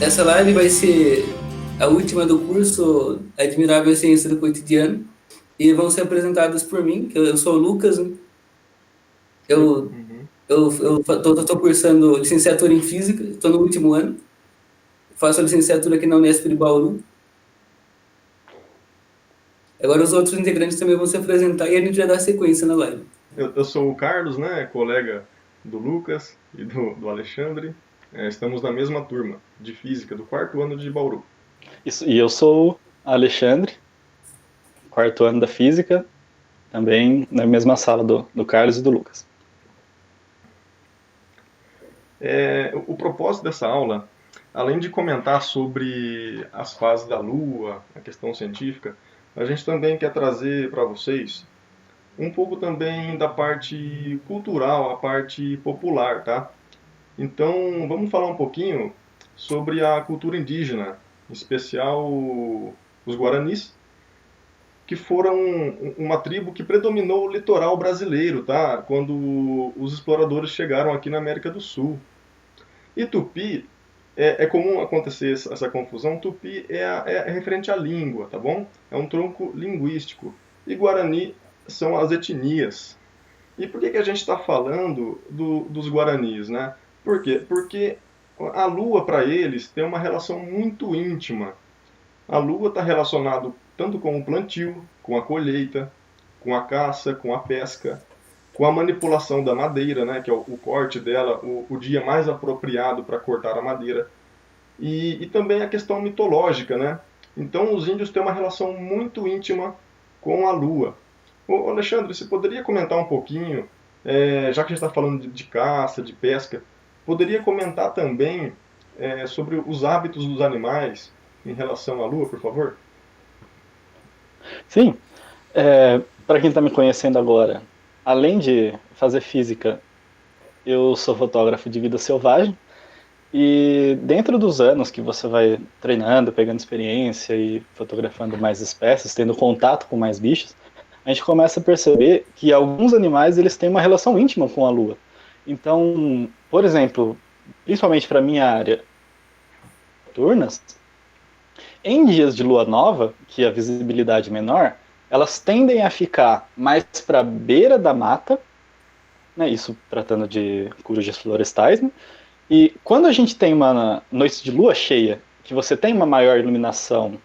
Essa live vai ser a última do curso Admirável Ciência do Cotidiano e vão ser apresentadas por mim, que eu sou o Lucas, né? Eu, Uhum. tô cursando licenciatura em Física, estou no último ano, faço a licenciatura aqui na Unesp de Bauru. Agora os outros integrantes também vão se apresentar e a gente já dá sequência na live. Eu sou o Carlos, né, colega do Lucas e do Alexandre. Estamos na mesma turma de física do quarto ano de Bauru. Isso, e eu sou o Alexandre, quarto ano da Física, também na mesma sala do Carlos e do Lucas. O propósito dessa aula, além de comentar sobre as fases da Lua, a questão científica, a gente também quer trazer para vocês um pouco também da parte cultural, a parte popular, tá? Então, vamos falar um pouquinho sobre a cultura indígena, em especial os Guaranis, que foram uma tribo que predominou o litoral brasileiro, tá? Quando os exploradores chegaram aqui na América do Sul. E Tupi, é comum acontecer essa confusão, Tupi é referente à língua, tá bom? É um tronco linguístico. E Guarani são as etnias. E por que a gente está falando dos Guaranis, né? Por quê? Porque a lua para eles tem uma relação muito íntima. A lua está relacionada tanto com o plantio, com a colheita, com a caça, com a pesca, com a manipulação da madeira, né, que é o corte dela, o dia mais apropriado para cortar a madeira, e também a questão mitológica, né? Então os índios têm uma relação muito íntima com a lua. Ô, Alexandre, você poderia comentar um pouquinho, já que a gente está falando de caça, de pesca, poderia comentar também sobre os hábitos dos animais em relação à lua, por favor? Sim, para quem está me conhecendo agora, além de fazer física, eu sou fotógrafo de vida selvagem. E dentro dos anos que você vai treinando, pegando experiência e fotografando mais espécies, tendo contato com mais bichos, a gente começa a perceber que alguns animais eles têm uma relação íntima com a Lua. Então, por exemplo, principalmente para minha área, turnas, em dias de lua nova, que a visibilidade é menor, elas tendem a ficar mais para a beira da mata, né, isso tratando de corujas florestais, né, e quando a gente tem uma noite de lua cheia, que você tem uma maior iluminação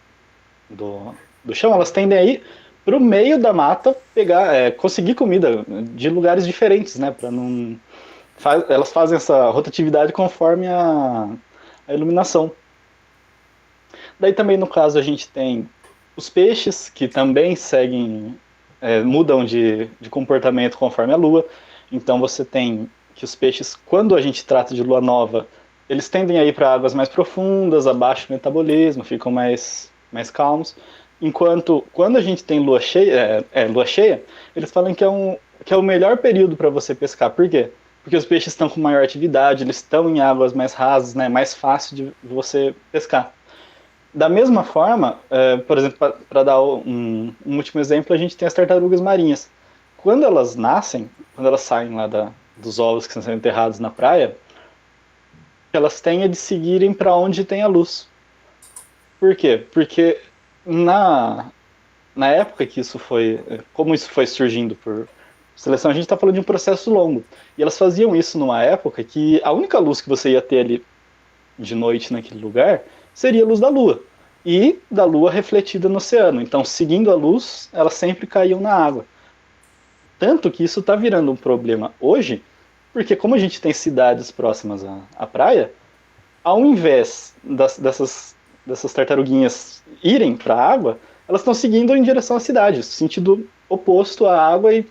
do chão, elas tendem a ir para o meio da mata pegar, conseguir comida de lugares diferentes, né? Para não elas fazem essa rotatividade conforme a iluminação. Daí também no caso a gente tem os peixes que também seguem, mudam de comportamento conforme a lua. Então você tem que os peixes, quando a gente trata de lua nova, eles tendem a ir para águas mais profundas, abaixo do metabolismo, ficam mais calmos. Enquanto quando a gente tem lua cheia, eles falam que é o melhor período para você pescar. Por quê? Porque os peixes estão com maior atividade, eles estão em águas mais rasas, né? Mais fácil de você pescar. Da mesma forma, por exemplo, para dar um último exemplo, a gente tem as tartarugas marinhas. Quando elas nascem, quando elas saem lá dos ovos que são enterrados na praia, elas têm a de seguirem para onde tem a luz. Por quê? Porque na, na época que isso foi, como isso foi surgindo por seleção, a gente está falando de um processo longo. E elas faziam isso numa época que a única luz que você ia ter ali de noite naquele lugar seria a luz da lua. E da lua refletida no oceano. Então, seguindo a luz, elas sempre caíam na água. Tanto que isso está virando um problema hoje, porque como a gente tem cidades próximas à praia, ao invés dessas tartaruguinhas irem para a água, elas estão seguindo em direção à cidade, sentido oposto à água, e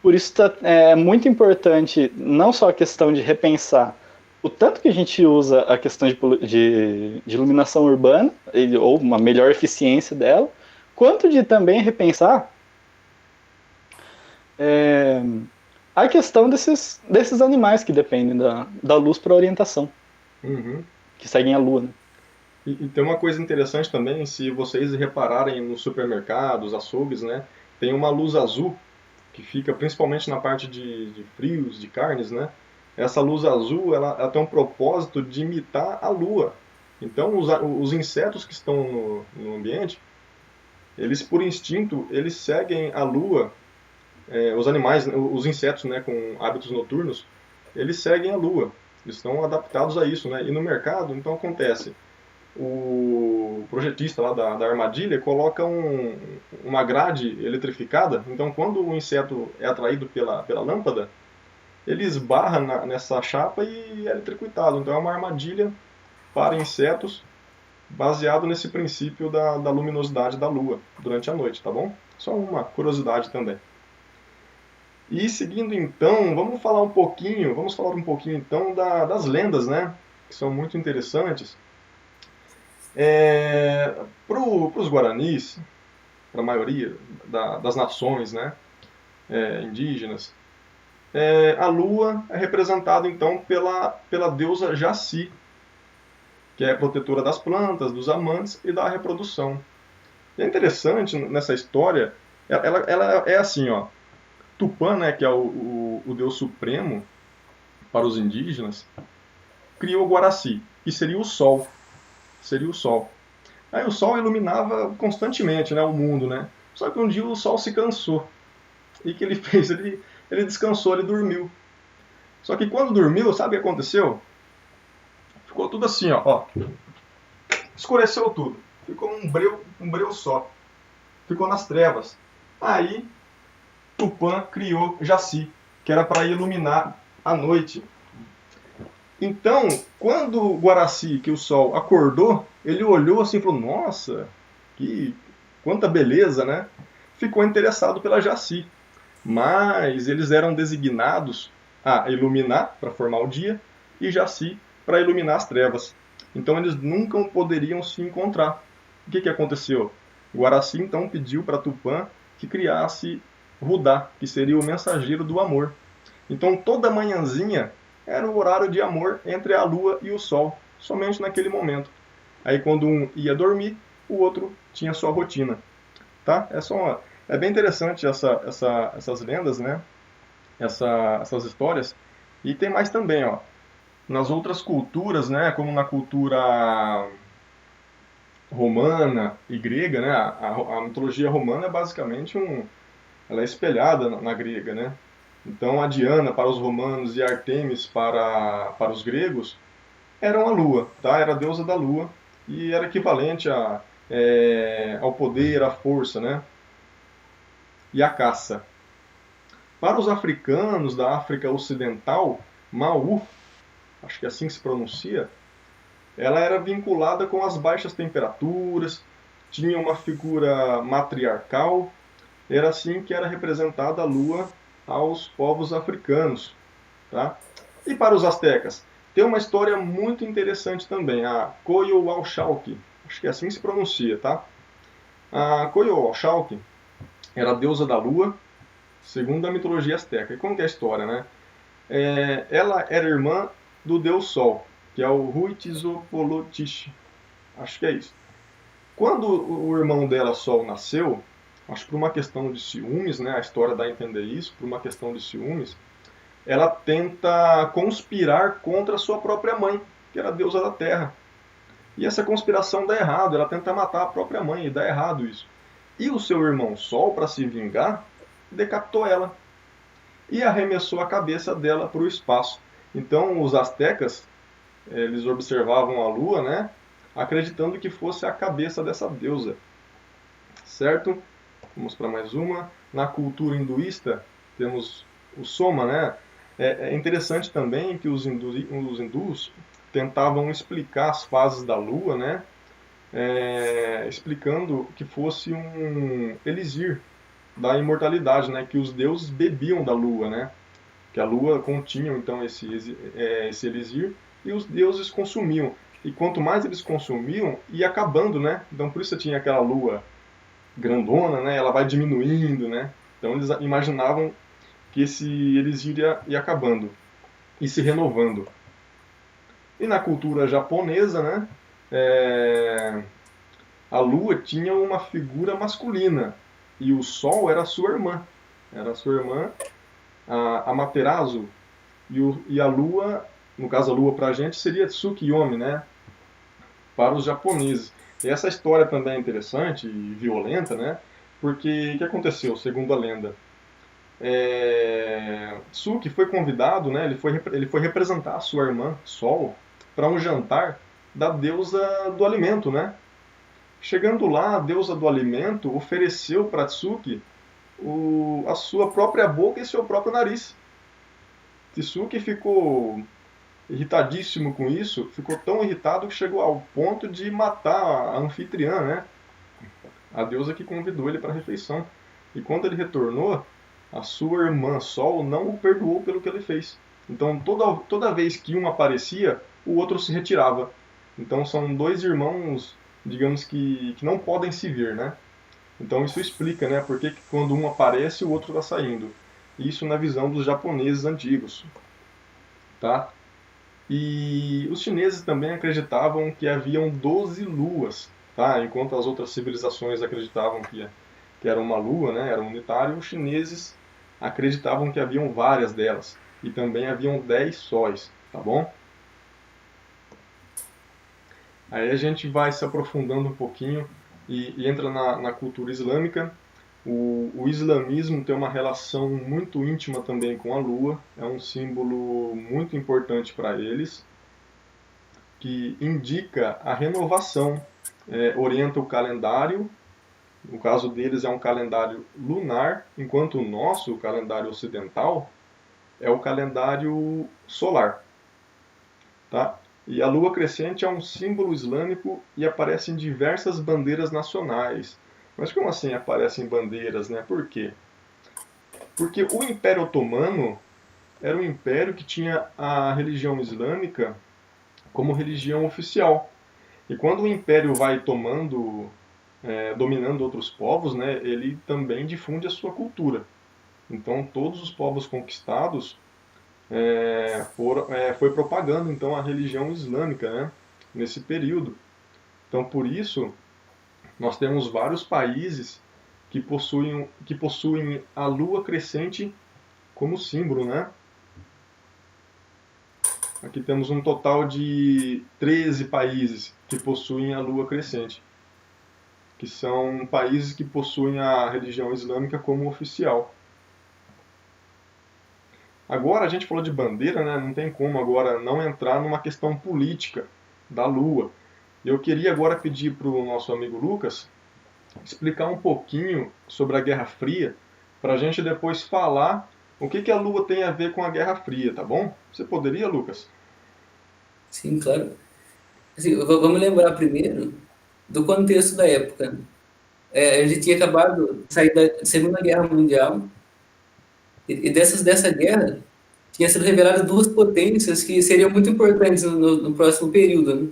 por isso é muito importante não só a questão de repensar o tanto que a gente usa a questão de iluminação urbana, ou uma melhor eficiência dela, quanto de também repensar é, a questão desses animais que dependem da luz para orientação, Uhum. que seguem a lua. Né? E tem uma coisa interessante também, se vocês repararem nos supermercados, açougues, né, tem uma luz azul que fica principalmente na parte de frios, de carnes, né? Essa luz azul, ela tem um propósito de imitar a lua. Então, os insetos que estão no ambiente, eles, por instinto, eles seguem a lua. Os animais, os insetos, né, com hábitos noturnos, eles seguem a lua. Eles estão adaptados a isso, né? E no mercado, então acontece, o projetista lá da armadilha coloca uma grade eletrificada. Então, quando o inseto é atraído pela lâmpada, ele esbarra nessa chapa e é eletrocutado. Então, é uma armadilha para insetos baseado nesse princípio da luminosidade da lua durante a noite, tá bom? Só uma curiosidade também. E seguindo então, vamos falar um pouquinho então das lendas, né? Que são muito interessantes. Para os guaranis, para a maioria das nações, né, indígenas, a lua é representada então pela deusa Jaci, que é protetora das plantas, dos amantes e da reprodução. E é interessante nessa história, ela é assim, ó. Tupã, né, que é o deus supremo para os indígenas, criou o Guaraci, que seria o sol. Seria o sol. Aí o sol iluminava constantemente, né, o mundo, né? Só que um dia o sol se cansou. E o que ele fez? Ele descansou, ele dormiu. Só que quando dormiu, sabe o que aconteceu? Ficou tudo assim, ó. Escureceu tudo. Ficou um breu só. Ficou nas trevas. Aí Tupã criou Jaci, que era para iluminar a noite. Então, quando o Guaraci, que o sol, acordou, ele olhou assim e falou, nossa, quanta beleza, né? Ficou interessado pela Jaci. Mas eles eram designados a iluminar, para formar o dia, e Jaci para iluminar as trevas. Então eles nunca poderiam se encontrar. O que aconteceu? O Guaraci então pediu para Tupã que criasse Rudá, que seria o mensageiro do amor. Então toda manhãzinha era o horário de amor entre a lua e o sol, somente naquele momento. Aí quando um ia dormir, o outro tinha sua rotina. Tá? É bem interessante essas lendas, né? Essas histórias. E tem mais também, ó. Nas outras culturas, né? Como na cultura romana e grega, né? A mitologia romana é basicamente ela é espelhada na grega, né? Então a Diana para os romanos e Artemis para os gregos eram a lua, tá? Era a deusa da lua e era equivalente ao poder, à força, né? E à caça. Para os africanos da África Ocidental, Mau, acho que é assim que se pronuncia, ela era vinculada com as baixas temperaturas, tinha uma figura matriarcal, era assim que era representada a lua aos povos africanos. Tá? E para os astecas, tem uma história muito interessante também, a Coyohualcalque, acho que é assim que se pronuncia, tá? A Coyohualcalque era a deusa da lua, segundo a mitologia asteca. E como que é a história, né? Ela era irmã do deus Sol, que é o Huitzilopochtli, acho que é isso. Quando o irmão dela, Sol, nasceu, acho que por uma questão de ciúmes, né? A história dá a entender isso, por uma questão de ciúmes, ela tenta conspirar contra a sua própria mãe, que era a deusa da terra. E essa conspiração dá errado, ela tenta matar a própria mãe, e dá errado isso. E o seu irmão Sol, para se vingar, decapitou ela e arremessou a cabeça dela para o espaço. Então os astecas, eles observavam a lua, né, acreditando que fosse a cabeça dessa deusa. Certo? Vamos para mais uma. Na cultura hinduísta, temos o Soma, né? É interessante também que os hindus tentavam explicar as fases da lua, né? Explicando que fosse um elixir da imortalidade, né? Que os deuses bebiam da lua, né? Que a lua continha então esse elixir e os deuses consumiam. E quanto mais eles consumiam, ia acabando, né? Então por isso tinha aquela lua grandona, né? Ela vai diminuindo, né? Então eles imaginavam que esse elixir ia acabando e se renovando. E na cultura japonesa, né? A lua tinha uma figura masculina e o sol era a sua irmã. Era a sua irmã, a Amaterasu. E a lua, no caso a lua pra gente, seria Tsukiyomi, né? para os japoneses. E essa história também é interessante e violenta, né? Porque o que aconteceu, segundo a lenda? Tsuki foi convidado, né? Ele foi representar a sua irmã, Sol, para um jantar da deusa do alimento, né? Chegando lá, a deusa do alimento ofereceu para Tsuki a sua própria boca e seu próprio nariz. Tsuki ficou irritadíssimo com isso, ficou tão irritado que chegou ao ponto de matar a anfitriã, né? A deusa que convidou ele para a refeição. E quando ele retornou, a sua irmã Sol não o perdoou pelo que ele fez. Então, toda vez que um aparecia, o outro se retirava. Então, são dois irmãos, digamos que não podem se ver, né? Então, isso explica, né, por que quando um aparece, o outro está saindo. Isso na visão dos japoneses antigos, tá? E os chineses também acreditavam que haviam 12 luas, tá? Enquanto as outras civilizações acreditavam que era uma lua, né, era unitário, os chineses acreditavam que haviam várias delas. E também haviam 10 sóis, tá bom? Aí a gente vai se aprofundando um pouquinho e entra na cultura islâmica. O islamismo tem uma relação muito íntima também com a lua, é um símbolo muito importante para eles, que indica a renovação, orienta o calendário. No caso deles é um calendário lunar, enquanto o nosso, o calendário ocidental, é o calendário solar. Tá? E a lua crescente é um símbolo islâmico e aparece em diversas bandeiras nacionais. Mas como assim aparecem bandeiras, né? Por quê? Porque o Império Otomano era um império que tinha a religião islâmica como religião oficial. E quando o império vai dominando outros povos, né, ele também difunde a sua cultura. Então todos os povos conquistados foi propagando então a religião islâmica, né, nesse período. Então por isso nós temos vários países que possuem a lua crescente como símbolo, né? Aqui temos um total de 13 países que possuem a lua crescente, que são países que possuem a religião islâmica como oficial. Agora a gente falou de bandeira, né? Não tem como agora não entrar numa questão política da lua. Eu queria agora pedir para o nosso amigo Lucas explicar um pouquinho sobre a Guerra Fria, para a gente depois falar o que a Lua tem a ver com a Guerra Fria, tá bom? Você poderia, Lucas? Sim, claro. Assim, vamos lembrar primeiro do contexto da época, né? A gente tinha acabado de sair da Segunda Guerra Mundial, e dessa guerra tinha sido reveladas duas potências que seriam muito importantes no próximo período, né?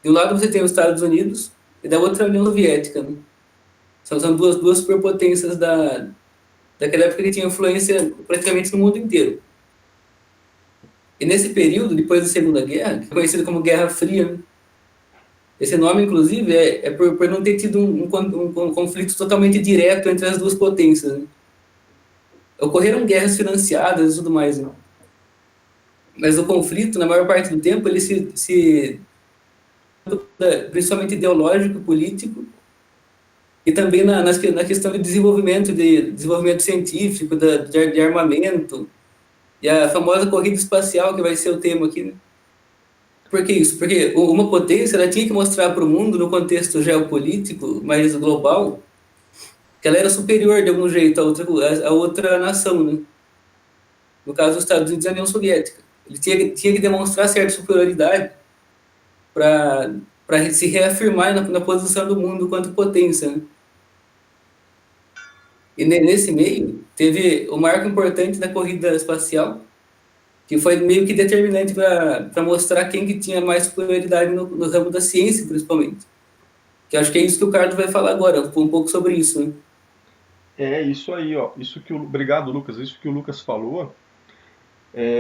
De um lado você tem os Estados Unidos e da outra a União Soviética, né? São duas superpotências daquela época que tinha influência praticamente no mundo inteiro. E nesse período, depois da Segunda Guerra, que é conhecido como Guerra Fria, né? Esse nome, inclusive, é por não ter tido um conflito totalmente direto entre as duas potências, né? Ocorreram guerras financiadas e tudo mais, né? Mas o conflito, na maior parte do tempo, ele principalmente ideológico, político, e também na questão de desenvolvimento científico, de armamento, e a famosa corrida espacial, que vai ser o tema aqui, né? Por que isso? Porque uma potência ela tinha que mostrar para o mundo, no contexto geopolítico mais global, que ela era superior de algum jeito a outra nação, né? No caso, os Estados Unidos e a União Soviética. Ele tinha que demonstrar certa superioridade para se reafirmar na posição do mundo quanto potência, né? E nesse meio, teve o marco importante da corrida espacial, que foi meio que determinante para mostrar quem que tinha mais superioridade no ramo da ciência, principalmente. Que acho que é isso que o Carlos vai falar agora, um pouco sobre isso, né? É isso aí, ó. Obrigado, Lucas. Isso que o Lucas falou.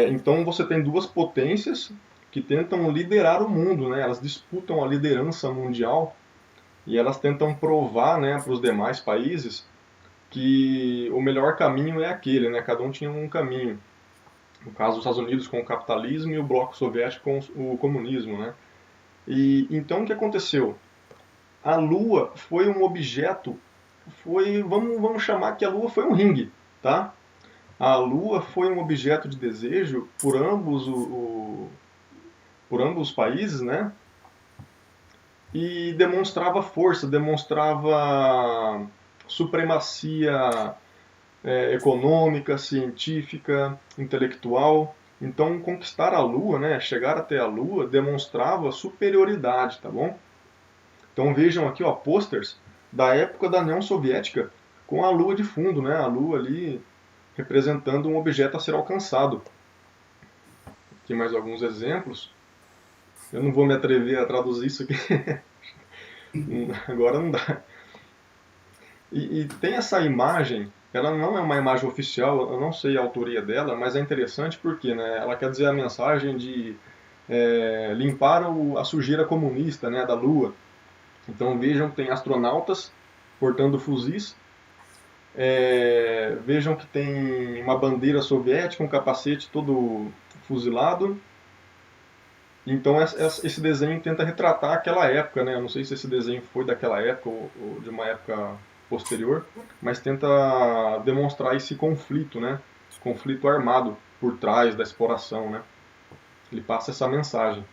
Então você tem duas potências que tentam liderar o mundo, né? Elas disputam a liderança mundial e elas tentam provar, né, para os demais países que o melhor caminho é aquele, né? Cada um tinha um caminho. No caso, os Estados Unidos com o capitalismo e o bloco soviético com o comunismo, né? E então o que aconteceu? A Lua foi um objeto, vamos chamar que a Lua foi um ringue, tá? A Lua foi um objeto de desejo por ambos os países, né? E demonstrava força, demonstrava supremacia econômica, científica, intelectual. Então, conquistar a Lua, né, chegar até a Lua, demonstrava superioridade, tá bom? Então vejam aqui, ó, posters da época da União Soviética com a Lua de fundo, né? A Lua ali representando um objeto a ser alcançado. Aqui mais alguns exemplos. Eu não vou me atrever a traduzir isso aqui. Agora não dá. E tem essa imagem, ela não é uma imagem oficial, eu não sei a autoria dela, mas é interessante porque, né, ela quer dizer a mensagem de limpar a sujeira comunista, né, da Lua. Então vejam que tem astronautas portando fuzis, vejam que tem uma bandeira soviética, um capacete todo fuzilado. Então esse desenho tenta retratar aquela época, né? Eu não sei se esse desenho foi daquela época ou de uma época posterior, mas tenta demonstrar esse conflito, né? Conflito armado por trás da exploração, né? Ele passa essa mensagem.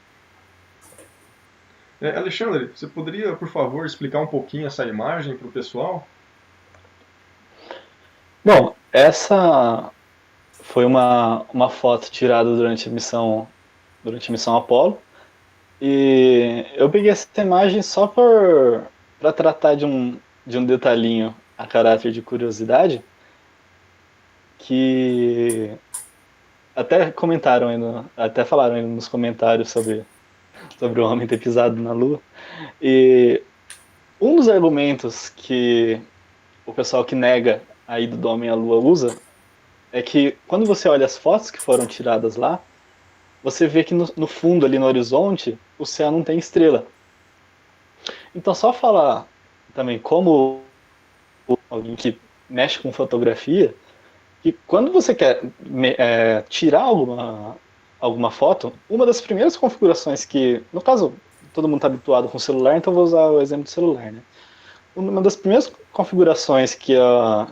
Alexandre, você poderia, por favor, explicar um pouquinho essa imagem para o pessoal? Bom, essa foi uma foto tirada durante a missão Apollo. E eu peguei essa imagem só para tratar de um detalhinho a caráter de curiosidade, que até falaram aí nos comentários sobre o homem ter pisado na Lua. E um dos argumentos que o pessoal que nega a ida do homem à Lua usa é que quando você olha as fotos que foram tiradas lá, você vê que no fundo, ali no horizonte, o céu não tem estrela. Então, só falar também como alguém que mexe com fotografia, que quando você quer tirar alguma foto, uma das primeiras configurações que, no caso, todo mundo está habituado com o celular, então vou usar o exemplo do celular, né? Uma das primeiras configurações que o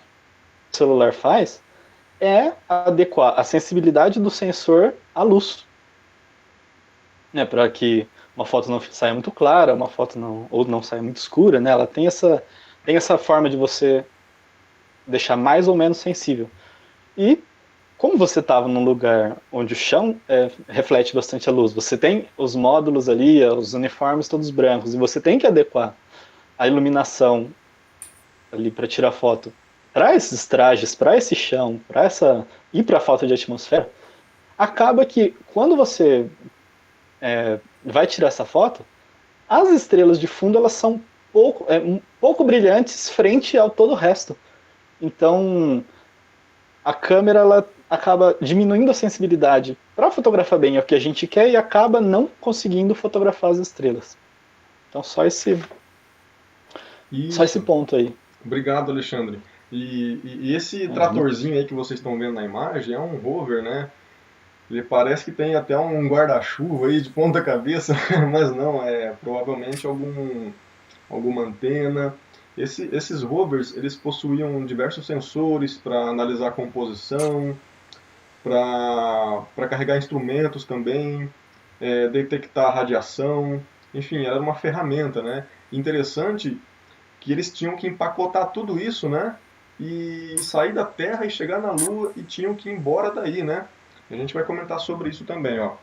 celular faz é adequar a sensibilidade do sensor à luz, né, para que uma foto não saia muito clara, uma foto não saia muito escura, né? Ela tem essa forma de você deixar mais ou menos sensível. E como você estava num lugar onde o chão reflete bastante a luz, você tem os módulos ali, os uniformes todos brancos, e você tem que adequar a iluminação ali para tirar foto para esses trajes, para esse chão, e para a falta de atmosfera, acaba que quando você vai tirar essa foto, as estrelas de fundo elas são um pouco brilhantes frente ao todo o resto. Então a câmera ela acaba diminuindo a sensibilidade para fotografar bem o que a gente quer e acaba não conseguindo fotografar as estrelas. Então só esse ponto aí. Obrigado, Alexandre. E esse tratorzinho aí que vocês estão vendo na imagem é um rover, né? Ele parece que tem até um guarda-chuva aí de ponta cabeça, mas não, é provavelmente alguma antena. Esses rovers, eles possuíam diversos sensores para analisar a composição, para carregar instrumentos também, detectar radiação, enfim, era uma ferramenta, né? Interessante que eles tinham que empacotar tudo isso, né? E sair da Terra e chegar na Lua e tinham que ir embora daí, né? A gente vai comentar sobre isso também, ó.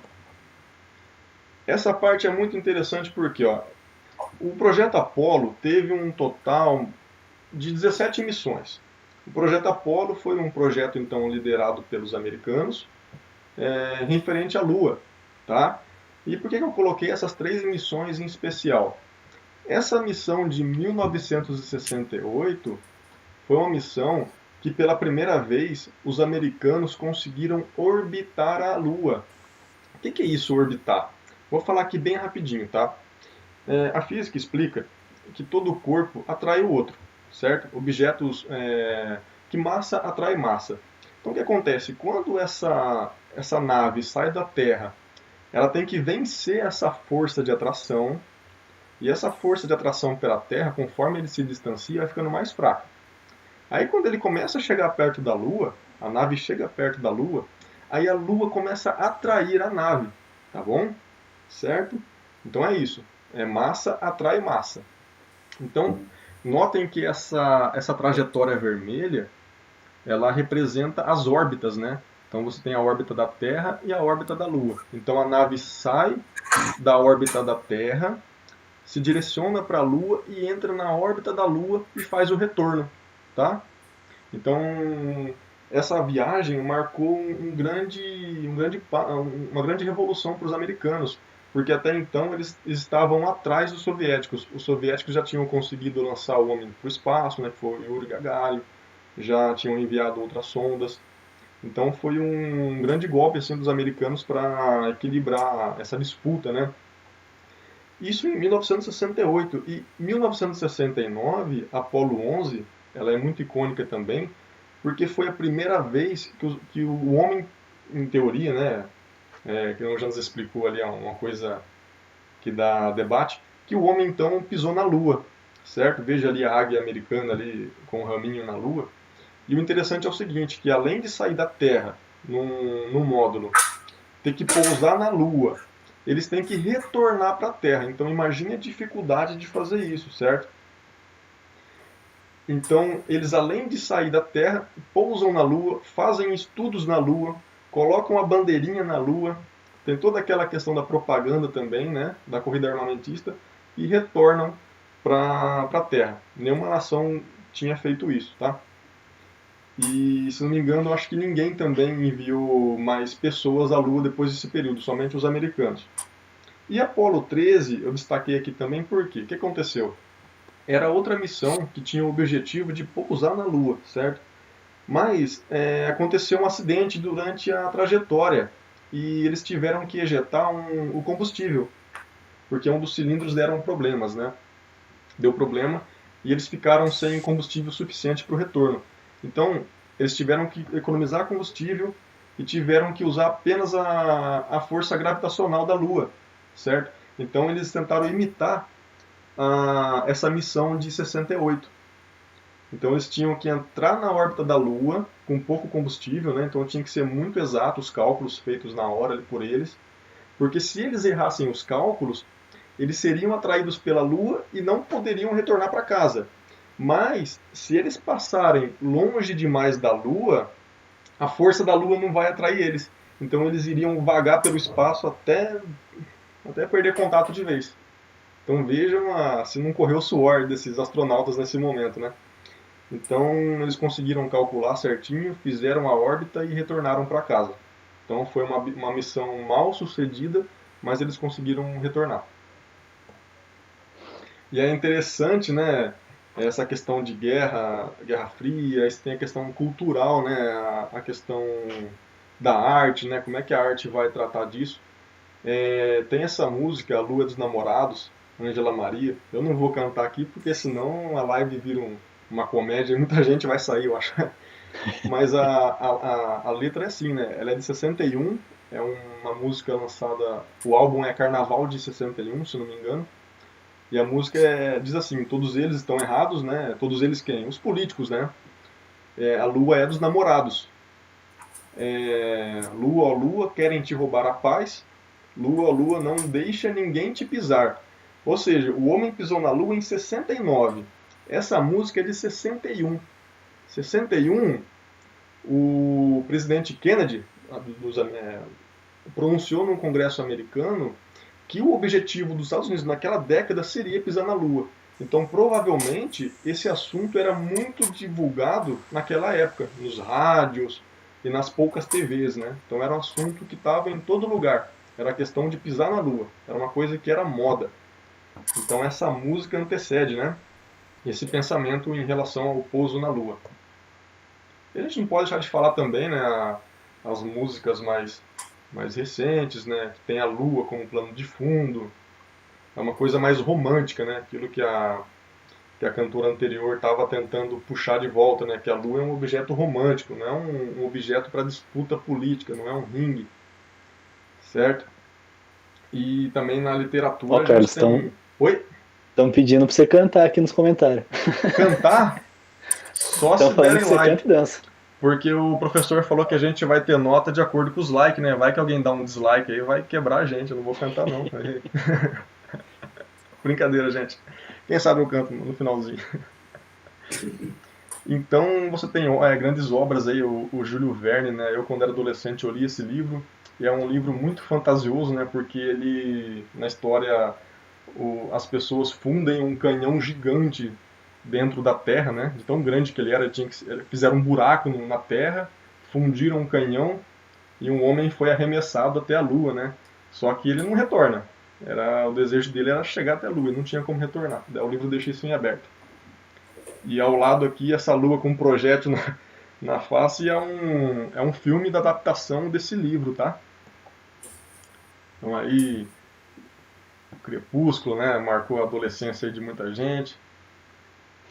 Essa parte é muito interessante porque, ó, o projeto Apollo teve um total de 17 missões. O projeto Apollo foi um projeto então liderado pelos americanos, referente à Lua, tá? E por que eu coloquei essas 3 missões em especial? Essa missão de 1968 foi uma missão que pela primeira vez os americanos conseguiram orbitar a Lua. O que é isso, orbitar? Vou falar aqui bem rapidinho, tá? A física explica que todo corpo atrai o outro, certo? Objetos que massa atrai massa. Então o que acontece? Quando essa nave sai da Terra ela tem que vencer essa força de atração, e essa força de atração pela Terra, conforme ele se distancia, vai ficando mais fraca. Aí quando ele começa a chegar perto da Lua, a nave chega perto da Lua, aí a Lua começa a atrair a nave, tá bom? Certo? Então é isso. É massa atrai massa. Então, notem que essa trajetória vermelha, ela representa as órbitas, né? Então você tem a órbita da Terra e a órbita da Lua. Então a nave sai da órbita da Terra, se direciona para a Lua e entra na órbita da Lua e faz o retorno, tá? Então essa viagem marcou uma grande revolução para os americanos, porque até então eles estavam atrás dos soviéticos. Os soviéticos já tinham conseguido lançar o homem para o espaço, né, que foi o Yuri Gagarin, já tinham enviado outras sondas. Então foi um grande golpe assim dos americanos para equilibrar essa disputa, né? Isso em 1968 e 1969, Apollo 11, ela é muito icônica também, porque foi a primeira vez que o homem, em teoria, né, que o já nos explicou ali uma coisa que dá debate, que o homem então pisou na Lua, certo? Veja ali a águia americana ali com o raminho na Lua. E o interessante é o seguinte, que além de sair da Terra num módulo, ter que pousar na Lua, eles têm que retornar para a Terra. Então imagine a dificuldade de fazer isso, certo? Então eles além de sair da Terra, pousam na Lua, fazem estudos na Lua, colocam a bandeirinha na Lua, tem toda aquela questão da propaganda também, né, da corrida armamentista, e retornam para a Terra. Nenhuma nação tinha feito isso, tá? E, se não me engano, acho que ninguém também enviou mais pessoas à Lua depois desse período, somente os americanos. E Apolo 13 eu destaquei aqui também porque o que aconteceu? Era outra missão que tinha o objetivo de pousar na Lua, certo? Mas aconteceu um acidente durante a trajetória e eles tiveram que ejetar o combustível, porque um dos cilindros deram problemas, né? Deu problema e eles ficaram sem combustível suficiente para o retorno. Então, eles tiveram que economizar combustível e tiveram que usar apenas a força gravitacional da Lua, certo? Então, eles tentaram imitar essa missão de 68. Então, eles tinham que entrar na órbita da Lua com pouco combustível, né? Então, tinha que ser muito exato os cálculos feitos na hora ali por eles, porque se eles errassem os cálculos, eles seriam atraídos pela Lua e não poderiam retornar para casa. Mas, se eles passarem longe demais da Lua, a força da Lua não vai atrair eles. Então, eles iriam vagar pelo espaço até perder contato de vez. Então, vejam se não correu o suor desses astronautas nesse momento, né? Então, eles conseguiram calcular certinho, fizeram a órbita e retornaram para casa. Então, foi uma missão mal sucedida, mas eles conseguiram retornar. E é interessante, né, essa questão de Guerra Fria, aí você tem a questão cultural, né, a questão da arte, né, como é que a arte vai tratar disso. Tem essa música, A Lua dos Namorados, Ângela Maria. Eu não vou cantar aqui porque senão a live vira uma comédia e muita gente vai sair, eu acho. Mas a letra é assim, né, ela é de 61, é uma música lançada, o álbum é Carnaval de 61, se não me engano. E a música diz assim, todos eles estão errados, né? Todos eles quem? Os políticos, né? A lua é dos namorados. Lua, ó lua, querem te roubar a paz. Lua, ó lua, não deixa ninguém te pisar. Ou seja, o homem pisou na lua em 69. Essa música é de 61. 61, o presidente Kennedy pronunciou no Congresso americano que o objetivo dos Estados Unidos naquela década seria pisar na Lua. Então, provavelmente, esse assunto era muito divulgado naquela época, nos rádios e nas poucas TVs, né? Então, era um assunto que estava em todo lugar. Era a questão de pisar na Lua. Era uma coisa que era moda. Então, essa música antecede, né? Esse pensamento em relação ao pouso na Lua. E a gente não pode deixar de falar também, né? As músicas mais recentes, né? Que tem a Lua como plano de fundo. É uma coisa mais romântica, né? Aquilo que a cantora anterior estava tentando puxar de volta, né? Que a Lua é um objeto romântico, não é um objeto para disputa política, não é um ringue, certo? E também na literatura Ó, a Carlos, gente tem... Oi? estão pedindo pra você cantar aqui nos comentários. Cantar? Só Estão se falando que derem você like. canta e dança. Porque o professor falou que a gente vai ter nota de acordo com os likes, né? Vai que alguém dá um dislike aí, vai quebrar a gente. Eu não vou cantar, não. Brincadeira, gente. Quem sabe eu canto no finalzinho. Então, você tem grandes obras aí, o Júlio Verne, né? Eu, quando era adolescente, eu li esse livro. E é um livro muito fantasioso, né? Porque ele, na história, as pessoas fundem um canhão gigante dentro da Terra, né? De tão grande que ele era, fizeram um buraco na Terra, fundiram um canhão e um homem foi arremessado até a Lua, né? Só que ele não retorna. O desejo dele era chegar até a Lua, e não tinha como retornar. Daí o livro deixa isso em aberto. E ao lado aqui, essa Lua com um projétil na face é um filme da adaptação desse livro, tá? Então aí, o Crepúsculo, né? Marcou a adolescência de muita gente.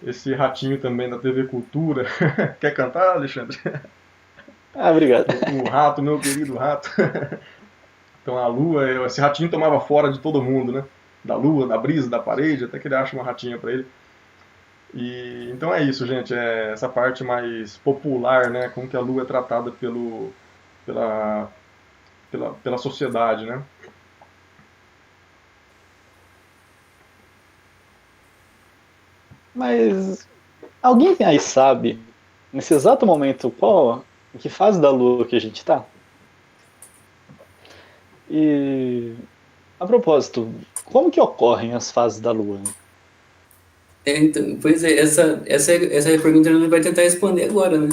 Esse ratinho também da TV Cultura. Quer cantar, Alexandre? Ah, obrigado. O rato, meu querido rato. Então a lua, esse ratinho tomava fora de todo mundo, né? Da lua, da brisa, da parede, até que ele acha uma ratinha pra ele. E então é isso, gente. É essa parte mais popular, né? Como que a lua é tratada pela, pela sociedade, né? Mas alguém aí sabe, nesse exato momento, em que fase da Lua que a gente tá? E, a propósito, como que ocorrem as fases da Lua? Então, pois é, essa pergunta a gente vai tentar responder agora, né?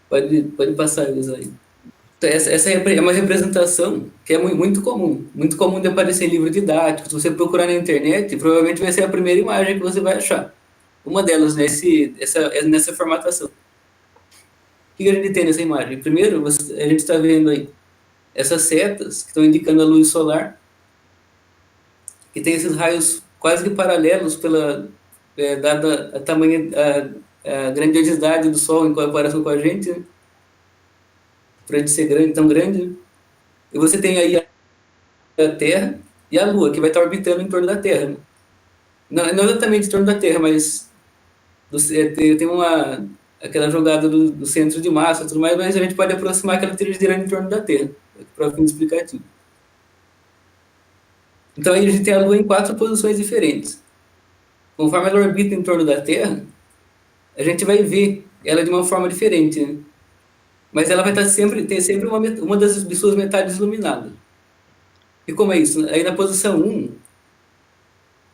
Pode passar isso aí. Então, essa é uma representação que é muito comum de aparecer em livro didático. Se você procurar na internet, provavelmente vai ser a primeira imagem que você vai achar. Uma delas nessa formatação. O que a gente tem nessa imagem? Primeiro, a gente está vendo aí essas setas que estão indicando a luz solar, que tem esses raios quase que paralelos dada a grandiosidade do Sol em comparação com a gente, né? Para ele ser grande, tão grande, né? E você tem aí a Terra e a Lua, que vai estar orbitando em torno da Terra, né? Não exatamente em torno da Terra, mas tem aquela jogada do centro de massa e tudo mais, mas a gente pode aproximar que ela esteja girando em torno da Terra, para fim explicativo. Então aí a gente tem a Lua em 4 posições diferentes. Conforme ela orbita em torno da Terra, a gente vai ver ela de uma forma diferente, né? Mas ela vai ter sempre uma das suas metades iluminada. E como é isso? Aí na posição 1,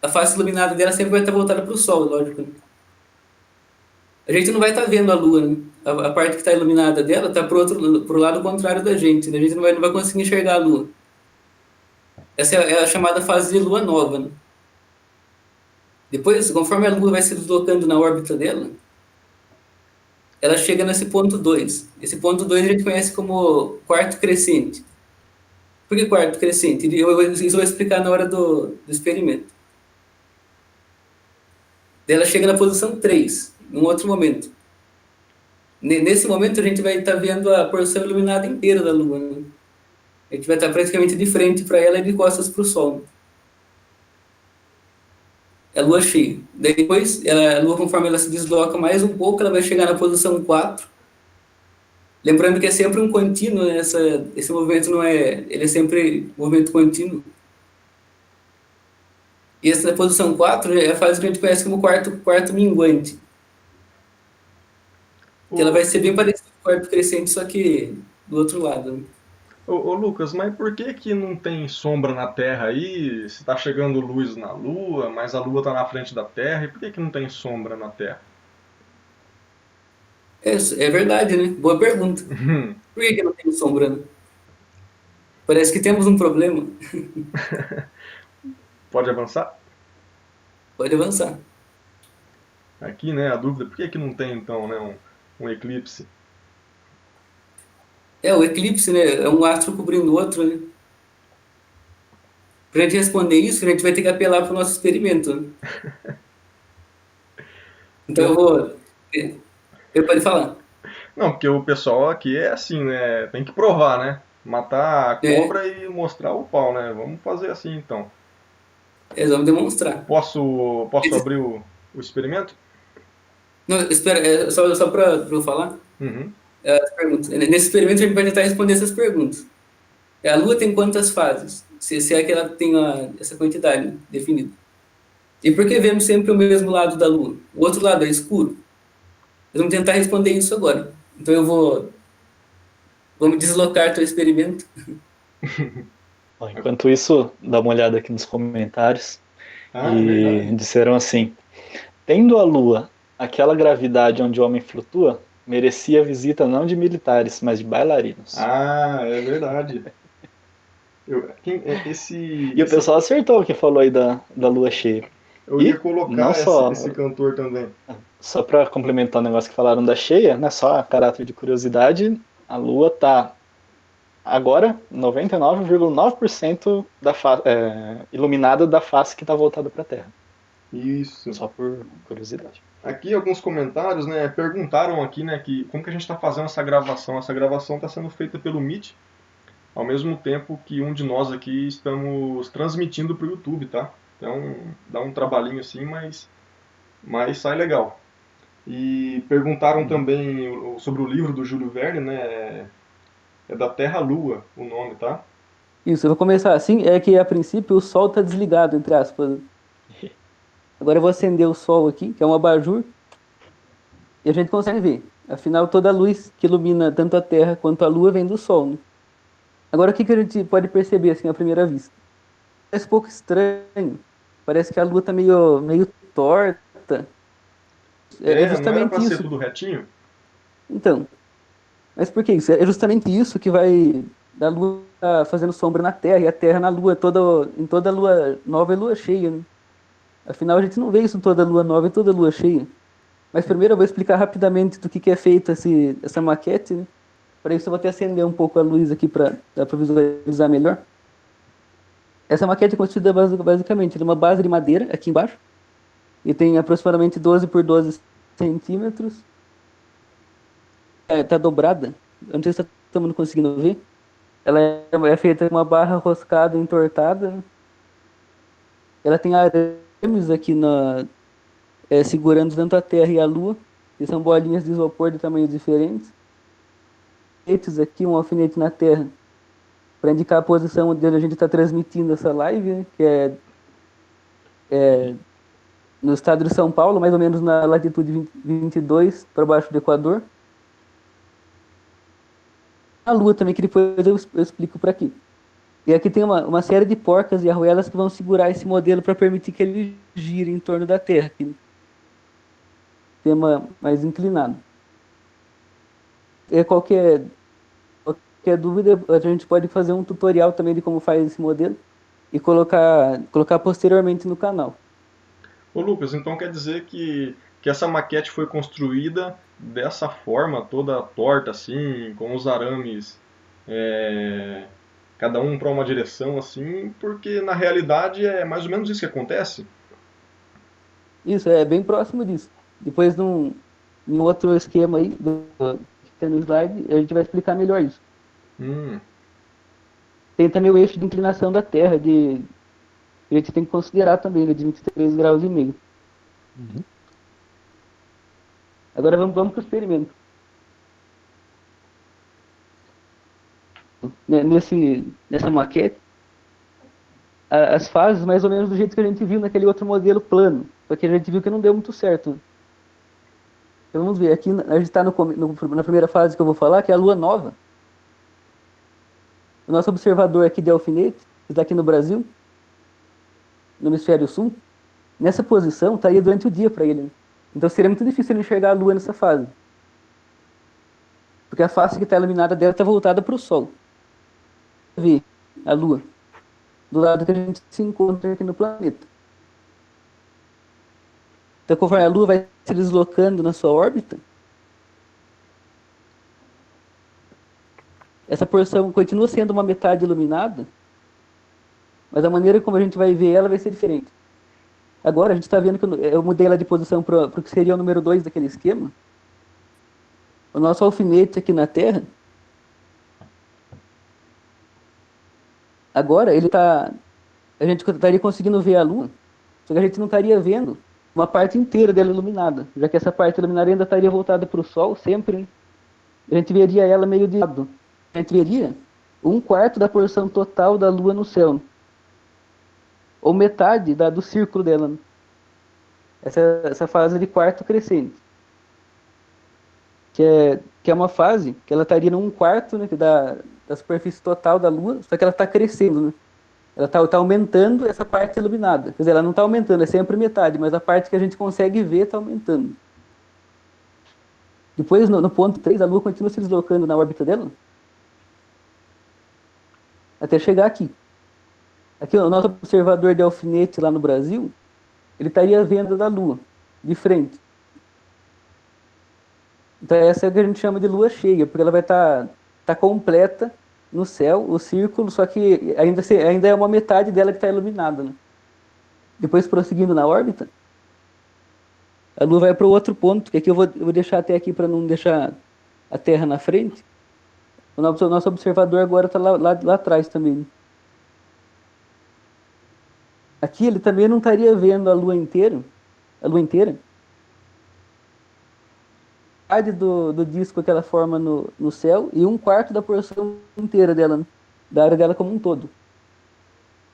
a face iluminada dela sempre vai estar voltada para o Sol, lógico, né? A gente não vai estar vendo a Lua, né? A parte que está iluminada dela está pro lado contrário da gente, né? A gente não vai conseguir enxergar a Lua. Essa é a chamada fase de Lua nova, né? Depois, conforme a Lua vai se deslocando na órbita dela, ela chega nesse ponto 2. Esse ponto 2 a gente conhece como quarto crescente. Por que quarto crescente? Isso eu vou explicar na hora do experimento. Ela chega na posição 3, num outro momento. Nesse momento a gente vai estar vendo a porção iluminada inteira da Lua, né? A gente vai estar praticamente de frente para ela e de costas para o Sol. É a Lua cheia. Depois, a Lua, conforme ela se desloca mais um pouco, ela vai chegar na posição 4. Lembrando que é sempre um contínuo, né? Esse movimento não é... Ele é sempre um movimento contínuo. E essa posição 4 é a fase que a gente conhece como quarto minguante. Que ela vai ser bem parecida com o quarto crescente, só que do outro lado, né? Ô Lucas, mas por que que não tem sombra na Terra aí? Se tá chegando luz na Lua, mas a Lua tá na frente da Terra, e por que que não tem sombra na Terra? É verdade, né? Boa pergunta. Por que não tem sombra, né? Parece que temos um problema. Pode avançar? Pode avançar. Aqui, né, a dúvida, por que que não tem então, né, um eclipse? O eclipse, né? É um astro cobrindo o outro, né? Para a gente responder isso, a gente vai ter que apelar para o nosso experimento, né? Então eu vou... Eu pode falar. Não, porque o pessoal aqui é assim, né, tem que provar, né? Matar a É, cobra e mostrar o pau, né? Vamos fazer assim então. eles vão demonstrar. Posso abrir o experimento? Não, espera, só para eu falar Uhum. as perguntas. Nesse experimento a gente vai tentar responder essas perguntas. A Lua tem quantas fases? Se é que ela tem essa quantidade definida. E por que vemos sempre o mesmo lado da Lua? O outro lado é escuro? Nós vamos tentar responder isso agora. Então vamos deslocar teu experimento. Bom, enquanto isso, dá uma olhada aqui nos comentários Ah, é e verdade. disseram assim: tendo a Lua aquela gravidade onde o homem flutua, merecia a visita não de militares, mas de bailarinos. Ah, é verdade. E o pessoal acertou o que falou aí da Lua cheia. Eu ia E não colocar só, esse cantor também. só para complementar o negócio que falaram da cheia, né, só a caráter de curiosidade, a Lua tá agora 99,9% iluminada da face que está voltada para a Terra. Isso. Só por curiosidade. Aqui alguns comentários, né, perguntaram aqui, né, que como que a gente está fazendo essa gravação? Essa gravação está sendo feita pelo Meet, ao mesmo tempo que um de nós aqui estamos transmitindo para o YouTube, tá? Então dá um trabalhinho assim, mas sai legal. E perguntaram também sobre o livro do Júlio Verne, né? É da Terra-Lua o nome, tá? Isso, eu vou começar assim, é que a princípio o sol está desligado, entre aspas. Agora eu vou acender o sol aqui, que é um abajur, e a gente consegue ver. Afinal, toda a luz que ilumina tanto a Terra quanto a Lua vem do sol, né? Agora, o que que a gente pode perceber, assim, à primeira vista? Parece um pouco estranho. Parece que a Lua está meio torta. É É, não era para justamente ser isso. tudo retinho? Então, mas por que isso? É justamente isso que vai da Lua fazendo sombra na Terra, e a Terra na Lua, em toda lua nova e lua cheia, né? Afinal, a gente não vê isso em toda lua nova e toda lua cheia. Mas primeiro eu vou explicar rapidamente do que é feita essa maquete, né? Para isso eu vou até acender um pouco a luz aqui para visualizar melhor. Essa maquete é constituída basicamente de uma base de madeira aqui embaixo, e tem aproximadamente 12 por 12 centímetros. Tá dobrada. Eu não sei se estamos conseguindo ver. Ela é feita de uma barra roscada entortada. Ela tem arames aqui segurando tanto a Terra e a Lua, que são bolinhas de isopor de tamanhos diferentes. Esses aqui, um alfinete na Terra, para indicar a posição onde a gente está transmitindo essa live, né, que é no estado de São Paulo, mais ou menos na latitude 22, para baixo do Equador. A Lua também, que depois eu explico para aqui. E aqui tem uma série de porcas e arruelas que vão segurar esse modelo para permitir que ele gire em torno da Terra, que tema mais inclinado. Qualquer dúvida, a gente pode fazer um tutorial também de como faz esse modelo e colocar posteriormente no canal. Ô Lucas, então quer dizer que essa maquete foi construída dessa forma, toda torta assim, com os arames, é, cada um para uma direção assim, porque na realidade é mais ou menos isso que acontece? Isso, é bem próximo disso. Depois, num outro esquema aí, que tem no slide, a gente vai explicar melhor isso. Hum, Tem também o eixo de inclinação da Terra, a gente tem que considerar também, né, de 23 graus e meio. Agora vamos para o experimento. Nessa maquete, as fases mais ou menos do jeito que a gente viu naquele outro modelo plano, porque a gente viu que não deu muito certo, né? Então vamos ver, aqui a gente está na primeira fase que eu vou falar, que é a lua nova. O nosso observador aqui de alfinete, que está aqui no Brasil, no hemisfério sul, nessa posição estaria durante o dia para ele, né? Então seria muito difícil ele enxergar a lua nessa fase, porque a face que está iluminada dela está voltada para o sol. Ver a lua do lado que a gente se encontra aqui no planeta. Então, conforme a lua vai se deslocando na sua órbita, essa porção continua sendo uma metade iluminada, mas a maneira como a gente vai ver ela vai ser diferente. Agora a gente está vendo que eu mudei ela de posição para o que seria o número 2 daquele esquema. O nosso alfinete aqui na Terra Agora ele tá. A gente estaria conseguindo ver a Lua, só que a gente não estaria vendo uma parte inteira dela iluminada, já que essa parte iluminada ainda estaria voltada para o Sol sempre, né? A gente veria ela meio de lado. A gente veria um quarto da porção total da Lua no céu, ou metade do círculo dela, né? Essa fase de quarto crescente, que é uma fase que ela estaria num quarto, né, da superfície total da Lua, só que ela está crescendo, né? Ela está aumentando essa parte iluminada. Quer dizer, ela não está aumentando, é sempre metade, mas a parte que a gente consegue ver está aumentando. Depois, no ponto 3, a Lua continua se deslocando na órbita dela até chegar aqui. Aqui, o nosso observador de alfinete lá no Brasil, ele estaria vendo da Lua, de frente. Então essa é o que a gente chama de lua cheia, porque ela vai tá completa no céu, o círculo, só que ainda é uma metade dela que está iluminada, né? Depois, prosseguindo na órbita, a Lua vai para o outro ponto, que aqui eu vou deixar até aqui para não deixar a Terra na frente. O nosso observador agora está lá atrás também, né? Aqui ele também não estaria vendo a Lua inteira, metade do disco que ela forma no céu e um quarto da porção inteira dela, né? Da área dela como um todo.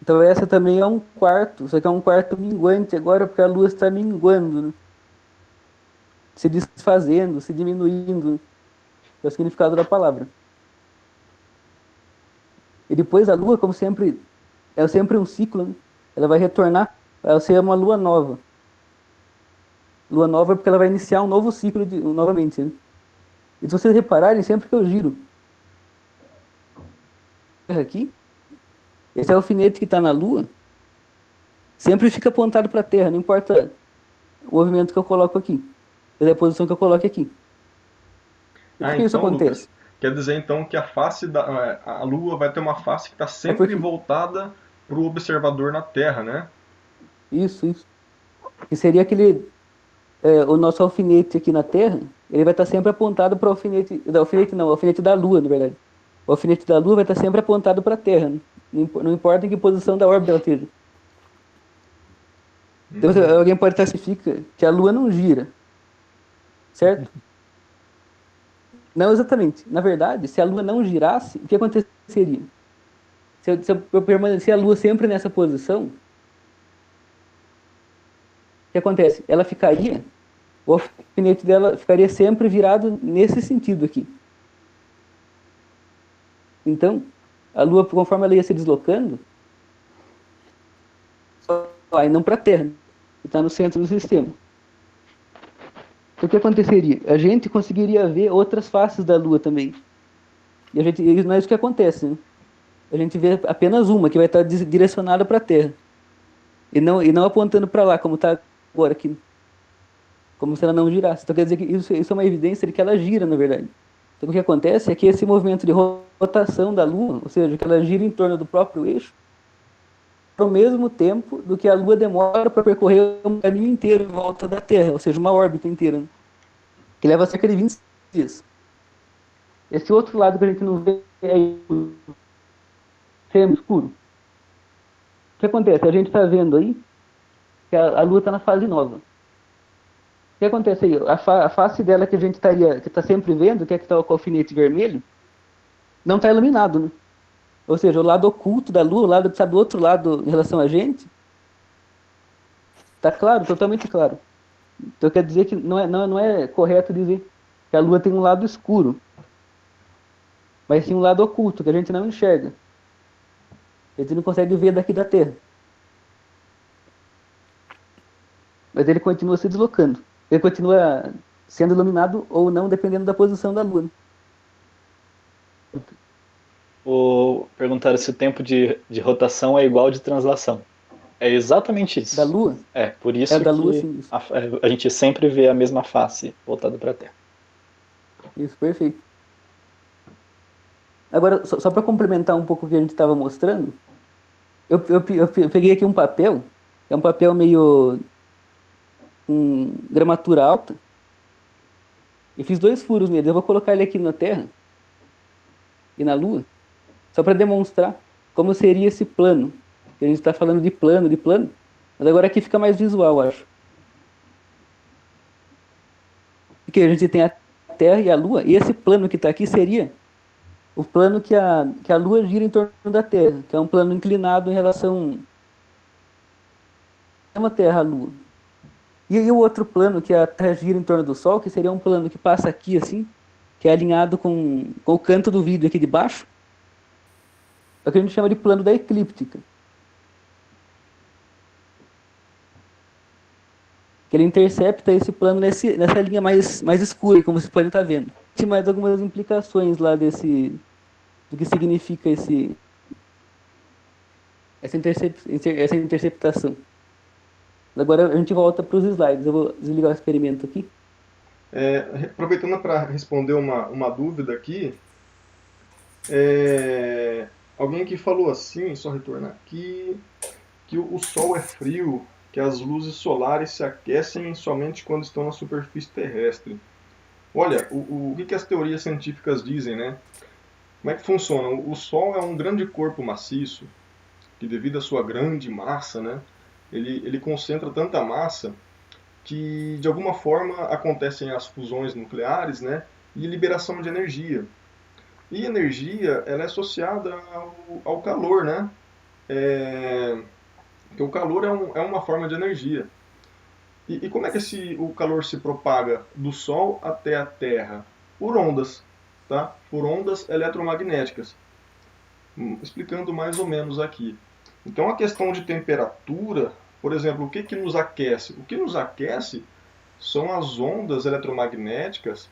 Então essa também é um quarto, só que é um quarto minguante agora, porque a Lua está minguando, né? Se desfazendo, se diminuindo, né? É o significado da palavra. E depois a Lua, como sempre, é sempre um ciclo, né? Ela vai retornar, ela ser uma Lua nova. Lua nova porque ela vai iniciar um novo ciclo novamente, né? E se vocês repararem, sempre que eu giro aqui, esse alfinete que está na Lua sempre fica apontado para a Terra, não importa o movimento que eu coloco aqui, a posição que eu coloque aqui. E por Ah, que isso então, Lucas, acontece? quer dizer então que a Lua vai ter uma face que está É sempre porque voltada para o observador na Terra, né? isso. Que seria o nosso alfinete aqui na Terra, ele vai estar sempre apontado para o o alfinete da Lua, na verdade. O alfinete da Lua vai estar sempre apontado para a Terra, né? Não importa em que posição da órbita ela esteja. Então, alguém pode estar significa que a Lua não gira, certo? Não exatamente. Na verdade, se a Lua não girasse, o que aconteceria? Se eu permanecer a Lua sempre nessa posição, o que acontece? O alfinete dela ficaria sempre virado nesse sentido aqui. Então, a Lua, conforme ela ia se deslocando, vai não para a Terra, que está no centro do sistema. Então, o que aconteceria? A gente conseguiria ver outras faces da Lua também. E não é isso que acontece, né? A gente vê apenas uma, que vai estar direcionada para a Terra. E não apontando para lá, como está agora aqui. Como se ela não girasse. Então quer dizer que isso é uma evidência de que ela gira, na verdade. Então o que acontece é que esse movimento de rotação da Lua, ou seja, que ela gira em torno do próprio eixo, ao mesmo tempo do que a Lua demora para percorrer um caminho inteiro em volta da Terra, ou seja, uma órbita inteira, né? Que leva cerca de 20 dias. Esse outro lado que a gente não vê é semi-escuro. O que acontece? A gente está vendo aí que a Lua está na fase nova. O que acontece aí? A face dela que a gente que está sempre vendo, que é que está com o alfinete vermelho, não está iluminado, né? Ou seja, o lado oculto da Lua, o lado que está do outro lado em relação a gente, está claro, totalmente claro. Então quer dizer que não é correto dizer que a Lua tem um lado escuro, mas sim um lado oculto, que a gente não enxerga. A gente não consegue ver daqui da Terra. Mas ele continua se deslocando. Ele continua sendo iluminado ou não, dependendo da posição da Lua, né? Perguntaram se o tempo de rotação é igual de translação. É exatamente Da isso. Lua? É por É isso da Lua, que sim. Isso, a gente sempre vê a mesma face voltada para a Terra. isso, perfeito. Agora, só para complementar um pouco o que a gente estava mostrando, eu peguei aqui um papel, que é um papel meio com gramatura alta, e fiz 2 furos nele. Eu vou colocar ele aqui na Terra e na Lua, só para demonstrar como seria esse plano. A gente está falando de plano, mas agora aqui fica mais visual, eu acho. Porque a gente tem a Terra e a Lua, e esse plano que está aqui seria o plano que a Lua gira em torno da Terra, que é um plano inclinado em relação a uma Terra, a Lua. E o outro plano que a Terra gira em torno do Sol, que seria um plano que passa aqui assim, que é alinhado com o canto do vidro aqui de baixo, é o que a gente chama de plano da eclíptica. Que ele intercepta esse plano nessa linha mais escura, como vocês podem estar vendo. Tem mais algumas implicações lá do que significa essa interceptação. Agora a gente volta para os slides. Eu vou desligar o experimento aqui. Aproveitando para responder uma dúvida aqui, alguém aqui falou assim, só retornar aqui, que o Sol é frio, que as luzes solares se aquecem somente quando estão na superfície terrestre. Olha, o que as teorias científicas dizem, né? Como é que funciona? O Sol é um grande corpo maciço, que devido à sua grande massa, né, ele concentra tanta massa que de alguma forma acontecem as fusões nucleares, né, e liberação de energia. E energia, ela é associada ao calor, né? Porque o calor é uma forma de energia. E como é que o calor se propaga do Sol até a Terra? Por ondas, tá? Por ondas eletromagnéticas. Explicando mais ou menos aqui. Então a questão de temperatura, por exemplo, o que nos aquece? O que nos aquece são as ondas eletromagnéticas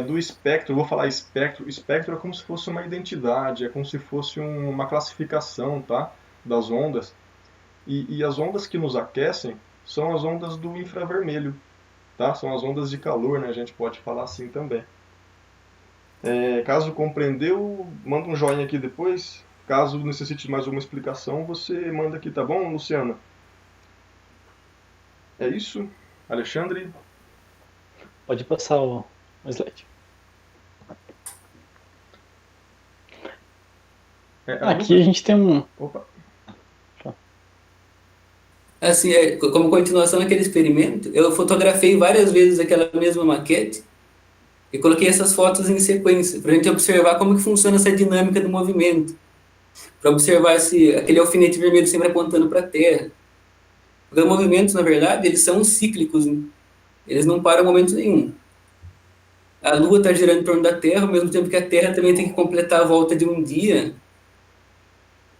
do espectro. Eu vou falar espectro. Espectro é como se fosse uma identidade, é como se fosse uma classificação, tá? Das ondas. E as ondas que nos aquecem são as ondas do infravermelho, tá? São as ondas de calor, né? A gente pode falar assim também. Caso compreendeu, manda um joinha aqui depois. Caso necessite de mais uma explicação, você manda aqui, tá bom, Luciana? É isso? Alexandre? Pode passar o slide. Aqui a gente tem um... Opa. Assim, como continuação daquele experimento, eu fotografei várias vezes aquela mesma maquete e coloquei essas fotos em sequência, para a gente observar como que funciona essa dinâmica do movimento, para observar aquele alfinete vermelho sempre apontando para a Terra. Porque os movimentos, na verdade, eles são cíclicos, né? Eles não param em momento nenhum. A Lua está girando em torno da Terra, ao mesmo tempo que a Terra também tem que completar a volta de um dia.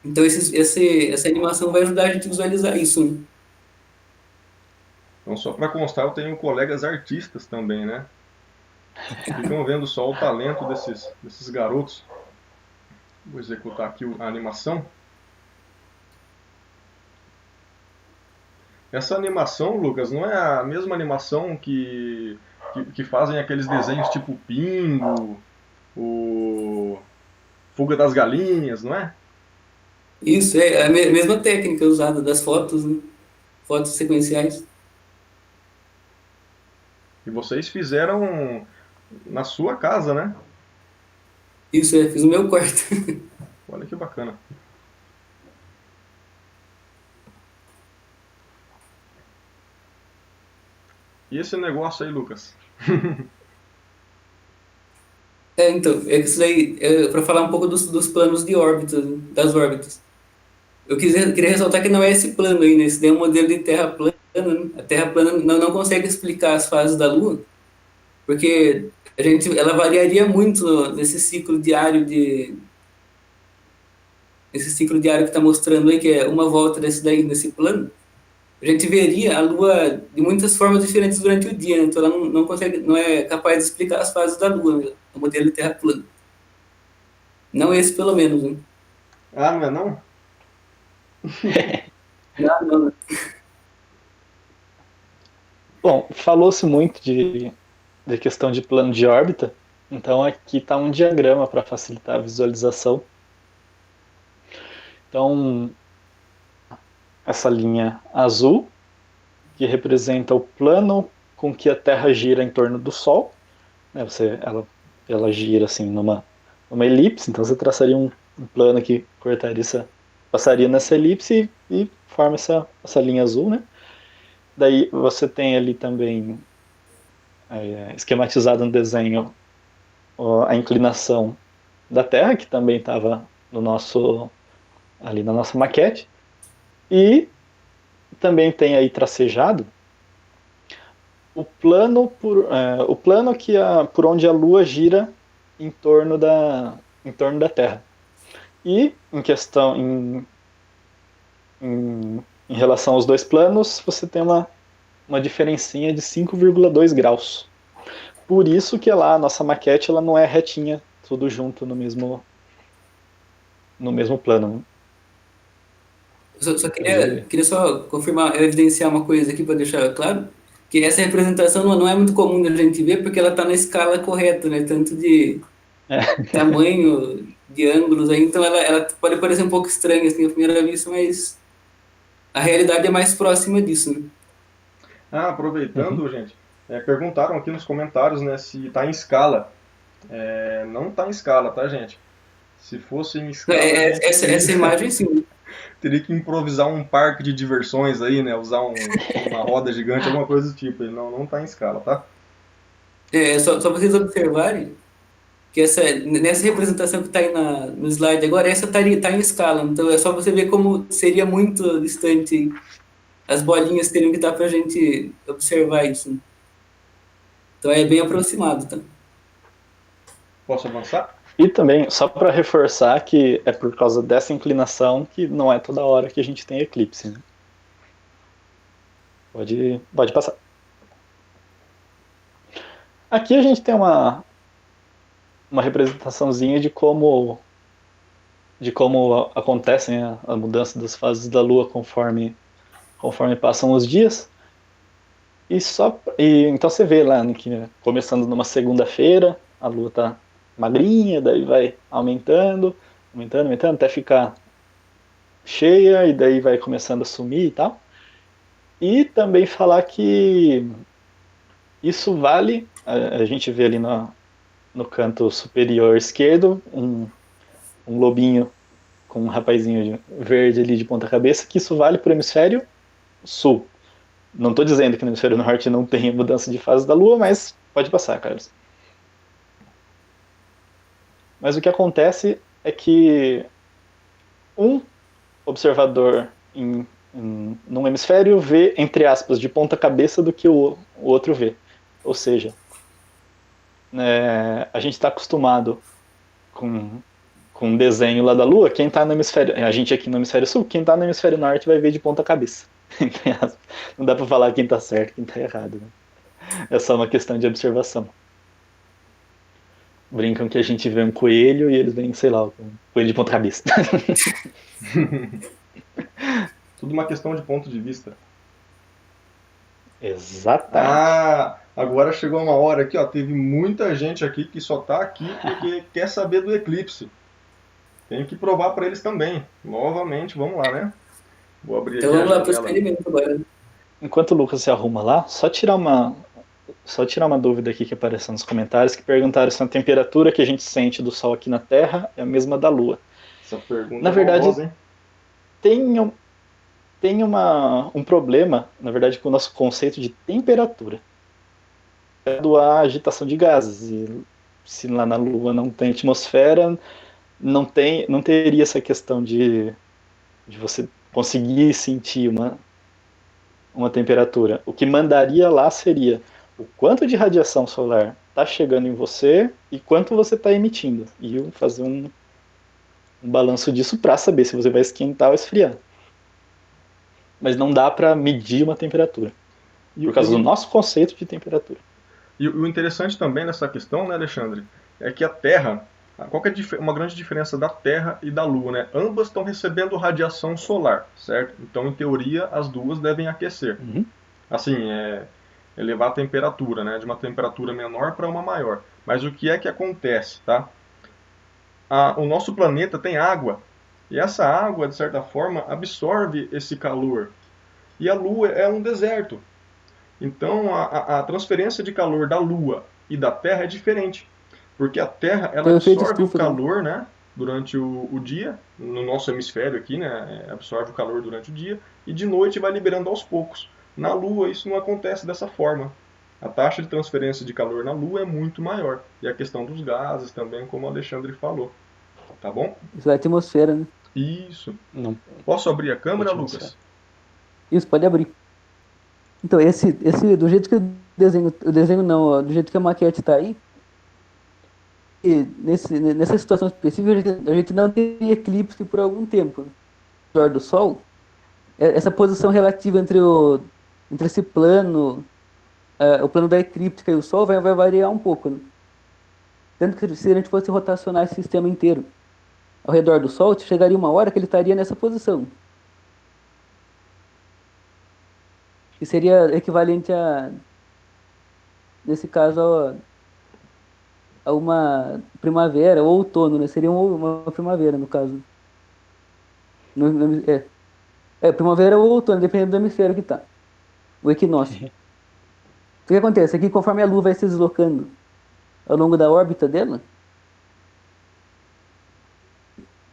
Então, essa animação vai ajudar a gente a visualizar isso, né? Então, só para constar, eu tenho colegas artistas também, né? Ficam vendo só o talento desses garotos. Vou executar aqui a animação. Essa animação, Lucas, não é a mesma animação que fazem aqueles desenhos tipo Pingo, o Fuga das Galinhas, não é? Isso, é a mesma técnica usada das fotos, né? Fotos sequenciais. E vocês fizeram na sua casa, né? Isso, fiz no meu quarto. Olha que bacana. E esse negócio aí, Lucas? Então, é que isso daí, para falar um pouco dos planos de órbita, né? Das órbitas. Eu queria ressaltar que não é esse plano aí, né? Esse daí é um modelo de Terra plana, né? A Terra plana não consegue explicar as fases da Lua, porque ela variaria muito nesse ciclo diário esse ciclo diário que está mostrando aí, que é uma volta desse plano. A gente veria a Lua de muitas formas diferentes durante o dia, né? Então ela não é capaz de explicar as fases da Lua, né? O modelo de Terra plana. Não esse, pelo menos, né? Ah, não é não? Não. Bom, falou-se muito de questão de plano de órbita, então aqui está um diagrama para facilitar a visualização. Então, essa linha azul, que representa o plano com que a Terra gira em torno do Sol, né? Ela gira assim numa elipse, então você traçaria um plano que cortaria passaria nessa elipse e forma essa linha azul, né? Daí você tem ali também esquematizado no desenho a inclinação da Terra, que também estava ali na nossa maquete, e também tem aí tracejado o plano por onde a Lua gira em torno da Terra. E em relação aos dois planos, você tem uma diferencinha de 5,2 graus. Por isso que lá a nossa maquete ela não é retinha, tudo junto no mesmo plano. Né? Só queria só confirmar, evidenciar uma coisa aqui para deixar claro, que essa representação não é muito comum da gente ver, porque ela está na escala correta, né? Tanto de tamanho, de ângulos, aí, então ela pode parecer um pouco estranha assim, à primeira vista, mas a realidade é mais próxima disso, né? Aproveitando, gente, perguntaram aqui nos comentários, né, se está em escala. Não está em escala, tá, gente? Se fosse em escala, Essa imagem, sim. teria que improvisar um parque de diversões aí, né? Usar uma roda gigante, alguma coisa do tipo. Ele não está em escala, tá? Só para vocês observarem que nessa representação que está aí no slide agora, essa tá em escala. Então é só você ver como seria muito distante. As bolinhas teriam que estar para a gente observar isso. Então é bem aproximado, tá? Posso avançar? E também, só para reforçar que é por causa dessa inclinação que não é toda hora que a gente tem eclipse. Né? Pode passar. Aqui a gente tem uma representaçãozinha de como acontecem a mudança das fases da Lua conforme passam os dias. Então você vê lá que começando numa segunda-feira, a Lua está magrinha, daí vai aumentando, até ficar cheia, e daí vai começando a sumir e tal. E também falar que isso vale, a gente vê ali no canto superior esquerdo, um lobinho com um rapazinho verde ali de ponta cabeça, que isso vale para o hemisfério sul. Não estou dizendo que no hemisfério norte não tem mudança de fase da Lua, mas pode passar, Carlos. Mas o que acontece é que um observador num hemisfério vê, entre aspas, de ponta cabeça do que o outro vê. Ou seja, a gente está acostumado com um desenho lá da Lua, quem está no hemisfério, a gente aqui no hemisfério sul, quem está no hemisfério norte vai ver de ponta cabeça. Não dá para falar quem está certo, quem está errado. Né? É só uma questão de observação. Brincam que a gente vê um coelho e eles veem, sei lá, um coelho de ponta cabeça. Tudo uma questão de ponto de vista. Exatamente. Agora chegou uma hora aqui, ó. Teve muita gente aqui que só tá aqui porque quer saber do eclipse. Tenho que provar para eles também. Novamente, vamos lá, né? Vou abrir então aqui vamos lá para o experimento agora. Enquanto o Lucas se arruma lá, só tirar uma dúvida aqui que apareceu nos comentários, que perguntaram se a temperatura que a gente sente do Sol aqui na Terra é a mesma da Lua. Essa pergunta na verdade, maldosa, hein? Tem um problema, na verdade, com o nosso conceito de temperatura. A agitação de gases. E se lá na Lua não tem atmosfera, não teria essa questão de você conseguir sentir uma temperatura. O que mandaria lá seria o quanto de radiação solar está chegando em você e quanto você está emitindo. E fazer um balanço disso para saber se você vai esquentar ou esfriar. Mas não dá para medir uma temperatura. Por causa do nosso conceito de temperatura. E o interessante também nessa questão, né, Alexandre, é que a Terra, qual que é uma grande diferença da Terra e da Lua, né? Ambas estão recebendo radiação solar, certo? Então, em teoria, as duas devem aquecer. Uhum. Assim, elevar a temperatura, né? De uma temperatura menor para uma maior. Mas o que é que acontece, tá? O nosso planeta tem água. E essa água, de certa forma, absorve esse calor. E a Lua é um deserto. Então, a transferência de calor da Lua e da Terra é diferente. Porque a Terra ela absorve o calor, né? durante o dia, no nosso hemisfério aqui, né, absorve o calor durante o dia, e de noite vai liberando aos poucos. Na Lua isso não acontece dessa forma. A taxa de transferência de calor na Lua é muito maior. E a questão dos gases também, como o Alexandre falou. Tá bom? Isso é a atmosfera, né? Isso. Não, Posso abrir a câmera, atmosfera. Lucas? Isso, pode abrir. Então, do jeito que o desenho não, ó, do jeito que a maquete tá aí, e nessa situação específica, a gente não tem eclipse por algum tempo, né? Ao redor do Sol, essa posição relativa entre esse plano, o plano da eclíptica e o Sol vai variar um pouco, né? Tanto que se a gente fosse rotacionar esse sistema inteiro ao redor do Sol, chegaria uma hora que ele estaria nessa posição, que seria equivalente nesse caso, a uma primavera ou outono, né? Seria uma primavera, no caso. Primavera ou outono, dependendo do hemisfério que tá. O equinócio. O que acontece? Aqui, conforme a Lua vai se deslocando ao longo da órbita dela,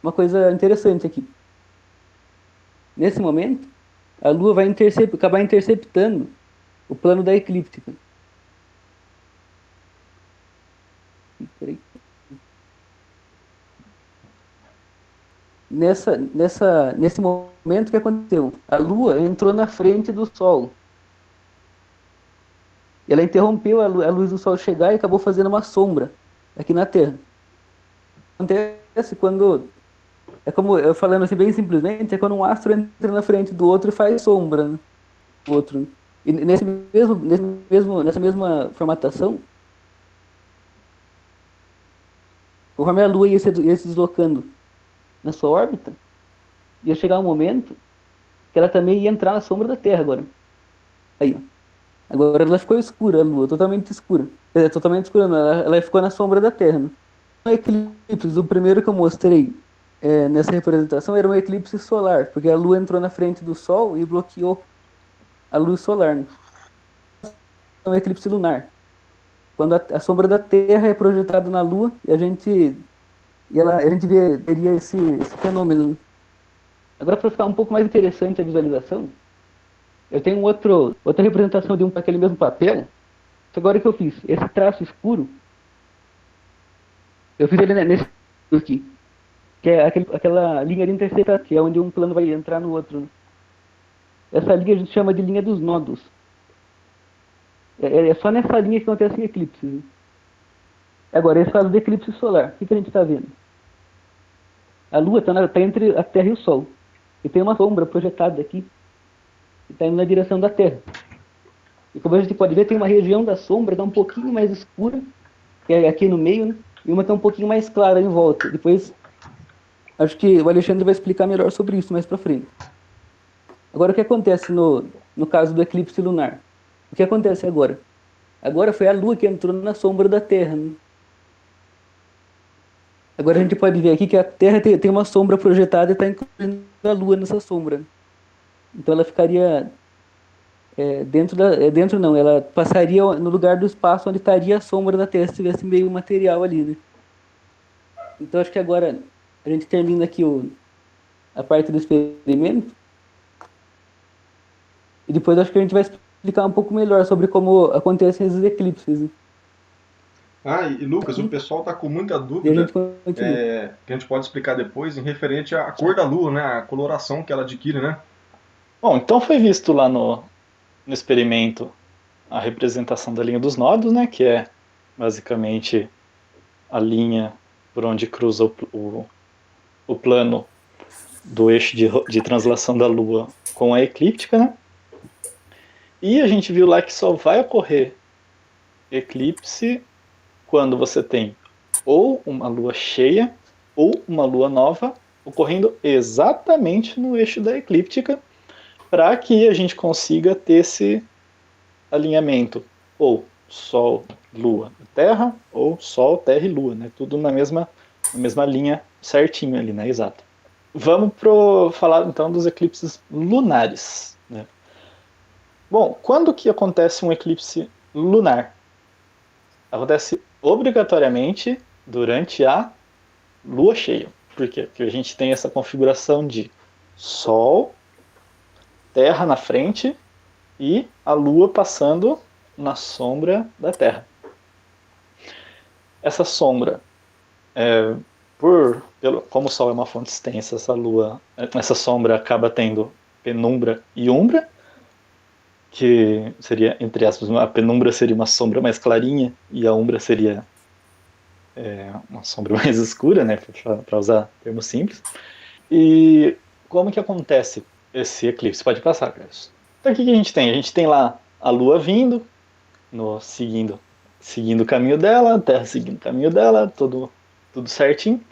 uma coisa interessante aqui. Nesse momento, a Lua vai acabar interceptando o plano da eclíptica. Peraí. Nesse momento, o que aconteceu? A Lua entrou na frente do Sol. Ela interrompeu a luz do Sol chegar e acabou fazendo uma sombra aqui na Terra. Acontece quando, é como eu falando assim bem simplesmente, é quando um astro entra na frente do outro e faz sombra, né? O outro, né? E nessa mesma formatação, conforme a Lua ia se deslocando na sua órbita, ia chegar um momento que ela também ia entrar na sombra da Terra agora. Aí, ó. Agora ela ficou escura, a Lua, totalmente escura. Totalmente escura, não, ela ficou na sombra da Terra, né? O eclipse, o primeiro que eu mostrei nessa representação era um eclipse solar, porque a Lua entrou na frente do Sol e bloqueou a luz solar, né? É um eclipse lunar. Quando a sombra da Terra é projetada na Lua e a gente veria esse fenômeno, né? Agora, para ficar um pouco mais interessante a visualização, eu tenho outra representação de aquele mesmo papel. Agora que eu fiz esse traço escuro, eu fiz ele nesse aqui, que é aquela linha de interceptação, que é onde um plano vai entrar no outro, né? Essa linha a gente chama de linha dos nodos. É só nessa linha que acontecem eclipses, né? Agora, esse caso do eclipse solar, o que a gente está vendo? A Lua está entre a Terra e o Sol. E tem uma sombra projetada aqui, que está indo na direção da Terra. E como a gente pode ver, tem uma região da sombra que é um pouquinho mais escura, que é aqui no meio, né? E uma que é um pouquinho mais clara em volta. Depois, acho que o Alexandre vai explicar melhor sobre isso mais para frente. Agora, o que acontece no caso do eclipse lunar? O que acontece agora? Agora foi a Lua que entrou na sombra da Terra, né? Agora a gente pode ver aqui que a Terra tem uma sombra projetada e está incluindo a Lua nessa sombra. Então ela ficaria dentro não, ela passaria no lugar do espaço onde estaria a sombra da Terra se tivesse meio material ali, né? Então acho que agora a gente termina aqui a parte do experimento e depois acho que a gente vai explicar um pouco melhor sobre como acontecem esses eclipses, né? E Lucas, o pessoal está com muita E a dúvida gente continua. que a gente pode explicar depois em referente à cor da Lua, né? A coloração que ela adquire, né? Bom, então foi visto lá no experimento a representação da linha dos nodos, né, que é basicamente a linha por onde cruza o plano do eixo de translação da Lua com a eclíptica, né? E a gente viu lá que só vai ocorrer eclipse quando você tem ou uma lua cheia ou uma lua nova ocorrendo exatamente no eixo da eclíptica, para que a gente consiga ter esse alinhamento, ou Sol, Lua, Terra, ou Sol, Terra e Lua, né? Tudo na mesma linha certinho ali, né? Exato. Vamos falar então dos eclipses lunares, né? Bom, quando que acontece um eclipse lunar? Acontece obrigatoriamente durante a lua cheia. Por quê? Porque a gente tem essa configuração de Sol, Terra na frente e a Lua passando na sombra da Terra. Essa sombra, como o Sol é uma fonte extensa, essa sombra acaba tendo penumbra e umbra, que seria, entre aspas, a penumbra seria uma sombra mais clarinha e a umbra seria uma sombra mais escura, né, para usar termos simples. E como que acontece esse eclipse? Pode passar, Carlos. Então o que a gente tem? A gente tem lá a Lua vindo, seguindo o caminho dela, a Terra seguindo o caminho dela, tudo certinho.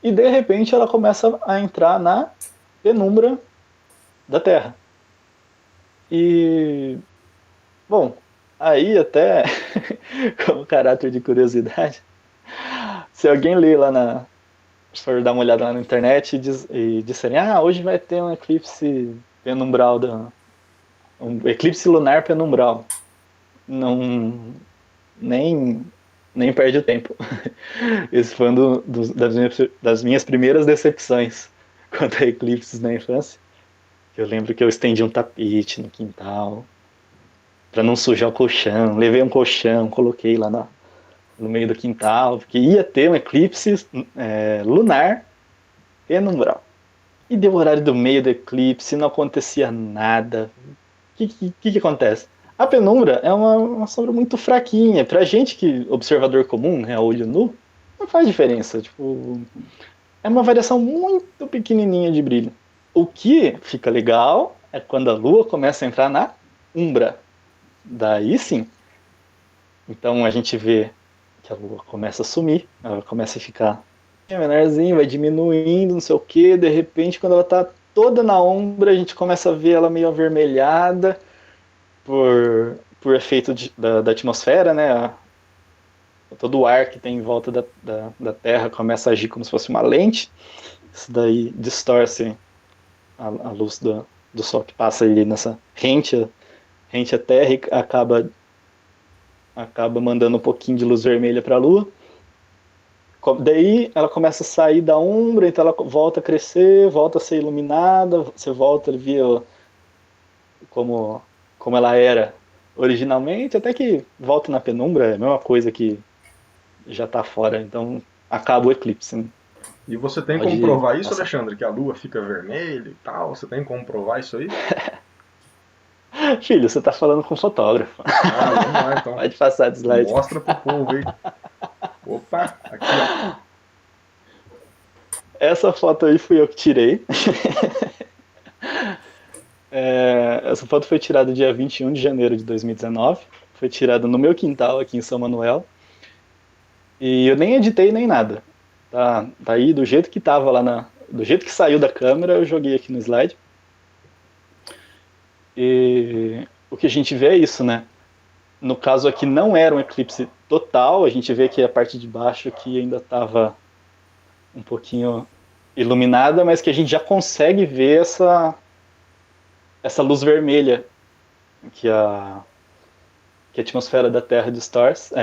E de repente ela começa a entrar na penumbra da Terra. E, bom, aí até, como caráter de curiosidade, se alguém ler lá for dar uma olhada lá na internet e disserem, hoje vai ter um eclipse penumbral, um eclipse lunar penumbral, não, nem perde o tempo. Esse foi das minhas primeiras decepções quanto a eclipses na infância. Eu lembro que eu estendi um tapete no quintal para não sujar o colchão. Levei um colchão, coloquei lá no meio do quintal, porque ia ter um eclipse lunar penumbral. E deu o horário do meio do eclipse, não acontecia nada. O que acontece? A penumbra é uma sombra muito fraquinha. Pra gente que observador comum, a olho nu, não faz diferença. Tipo, é uma variação muito pequenininha de brilho. O que fica legal é quando a Lua começa a entrar na umbra. Daí sim. Então a gente vê que a Lua começa a sumir, ela começa a ficar menorzinha, vai diminuindo, não sei o que. De repente, quando ela tá toda na umbra, a gente começa a ver ela meio avermelhada por efeito da atmosfera, né? Todo o ar que tem em volta da Terra começa a agir como se fosse uma lente. Isso daí distorce a luz do Sol que passa ali nessa rente a Terra e acaba mandando um pouquinho de luz vermelha para a Lua. Daí ela começa a sair da umbra, então ela volta a crescer, volta a ser iluminada, você volta a ver como ela era originalmente, até que volta na penumbra, é a mesma coisa que já está fora, então acaba o eclipse. Né? E você tem como provar isso, Alexandre? Que a Lua fica vermelha e tal? Você tem como provar isso aí? Filho, você tá falando com fotógrafo. Vamos lá então. Pode passar de slide. Mostra pro povo aí. Opa, aqui ó. Essa foto aí fui eu que tirei. Essa foto foi tirada dia 21 de janeiro de 2019. Foi tirada no meu quintal aqui em São Manuel. E eu nem editei nem nada. Tá aí do jeito que tava lá do jeito que saiu da câmera, eu joguei aqui no slide. E o que a gente vê é isso, né? No caso aqui não era um eclipse total, a gente vê que a parte de baixo aqui ainda estava um pouquinho iluminada, mas que a gente já consegue ver essa luz vermelha que a atmosfera da Terra distorce,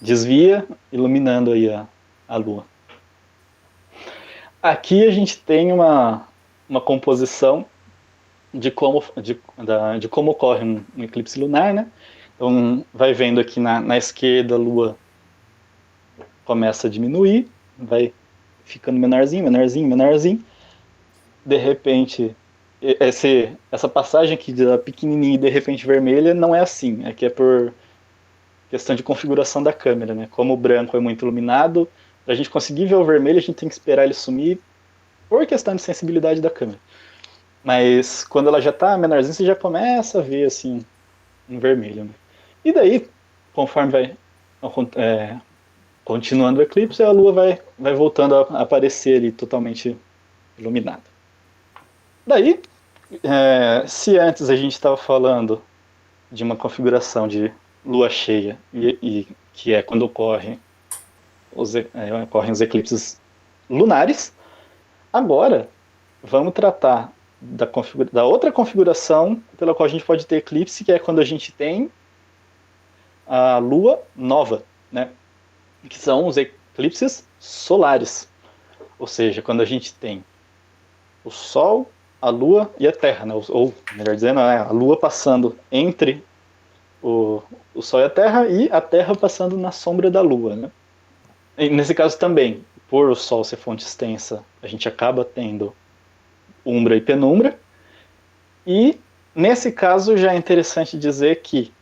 desvia, iluminando aí a Lua. Aqui a gente tem uma composição de como ocorre um eclipse lunar, né? Então, vai vendo aqui na esquerda a Lua começa a diminuir, vai ficando menorzinho. De repente, essa passagem aqui da pequenininha e de repente vermelha não é assim. Aqui é por questão de configuração da câmera, né? Como o branco é muito iluminado, para a gente conseguir ver o vermelho, a gente tem que esperar ele sumir por questão de sensibilidade da câmera. Mas quando ela já está menorzinha, você já começa a ver assim um vermelho. Né? E daí, conforme vai continuando o eclipse, a Lua vai voltando a aparecer ali totalmente iluminada. Daí, se antes a gente estava falando de uma configuração de Lua cheia, e que é quando ocorrem os eclipses lunares, agora vamos tratar da outra configuração pela qual a gente pode ter eclipse, que é quando a gente tem a Lua nova, né? que são os eclipses solares. Ou seja, quando a gente tem o Sol, a Lua e a Terra, né? Ou melhor dizendo, a Lua passando entre o Sol e a Terra passando na sombra da Lua, né? E nesse caso também, por o Sol ser fonte extensa, a gente acaba tendo umbra e penumbra. E nesse caso já é interessante dizer que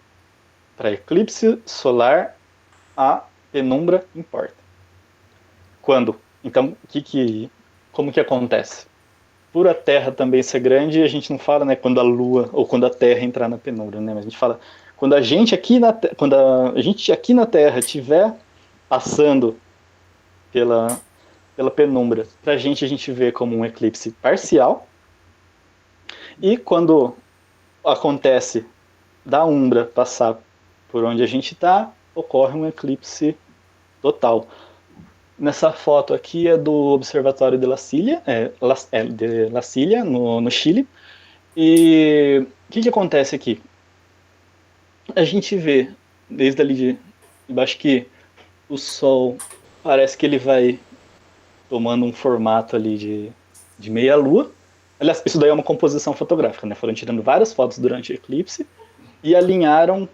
para eclipse solar a penumbra importa. Quando? Então, como que acontece? Por a Terra também ser grande, a gente não fala, né, quando a Lua ou quando a Terra entrar na penumbra, né? Mas a gente fala quando a gente aqui na Terra estiver passando pela penumbra, para a gente vê como um eclipse parcial. E quando acontece da umbra passar por onde a gente está, ocorre um eclipse total. Nessa foto aqui é do Observatório de La Silla, no Chile. E o que acontece aqui? A gente vê, desde ali de baixo, que o Sol parece que ele vai tomando um formato ali de meia-lua. Aliás, isso daí é uma composição fotográfica, né? Foram tirando várias fotos durante o eclipse e alinharam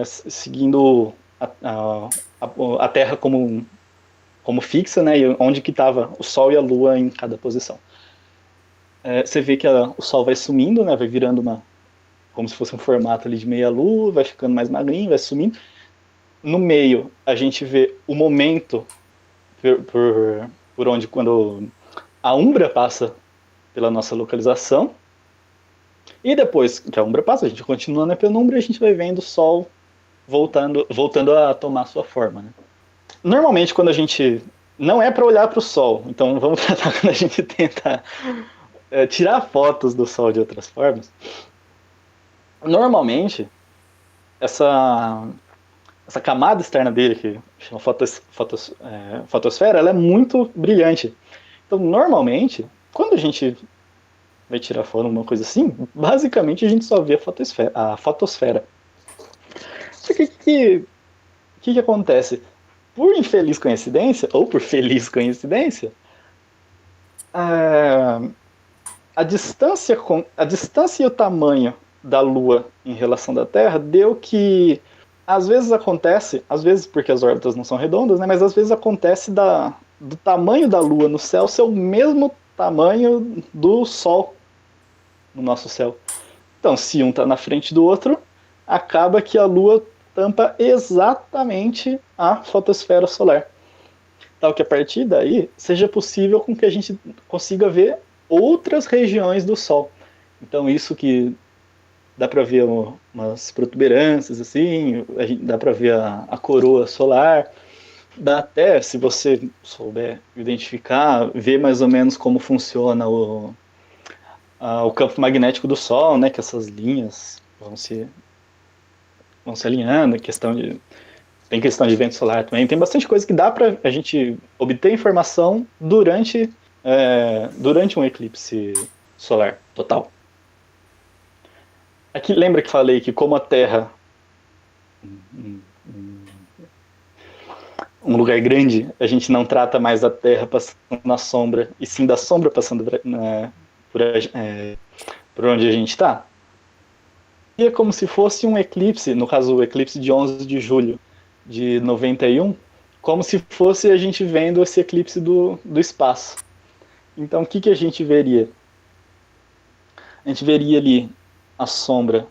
seguindo a Terra como fixa, né? E onde que estava o Sol e a Lua em cada posição. Você vê que o Sol vai sumindo, né? Vai virando como se fosse um formato ali de meia-lua, vai ficando mais magrinho, vai sumindo. No meio, a gente vê o momento por onde, quando a umbra passa pela nossa localização. E depois que a umbra passa, a gente continua na penumbra e a gente vai vendo o Sol voltando a tomar sua forma, né? Normalmente, quando a gente... Não é para olhar para o Sol, então vamos tratar quando a gente tenta tirar fotos do Sol de outras formas. Normalmente, essa camada externa dele, que chama fotosfera, ela é muito brilhante. Então, normalmente, quando a gente vai tirar foto, alguma coisa assim, basicamente a gente só vê a fotosfera. O que acontece? Por infeliz coincidência, ou por feliz coincidência, a distância e o tamanho da Lua em relação da Terra deu que às vezes porque as órbitas não são redondas, né, mas às vezes acontece do tamanho da Lua no céu ser o mesmo tamanho do Sol no nosso céu. Então, se um está na frente do outro, acaba que a Lua tampa exatamente a fotosfera solar. Tal que a partir daí seja possível com que a gente consiga ver outras regiões do Sol. Então, isso que dá para ver umas protuberâncias, assim, dá para ver a coroa solar, dá até, se você souber identificar, ver mais ou menos como funciona o campo magnético do Sol, né, que essas linhas vão se alinhando, tem questão de vento solar também, tem bastante coisa que dá para a gente obter informação durante um eclipse solar total. Aqui, lembra que falei que como a Terra um lugar grande, a gente não trata mais da Terra passando na sombra, e sim da sombra passando por onde a gente está? E é como se fosse um eclipse, no caso o eclipse de 11 de julho de 91, como se fosse a gente vendo esse eclipse do espaço. Então o que a gente veria? A gente veria ali a sombra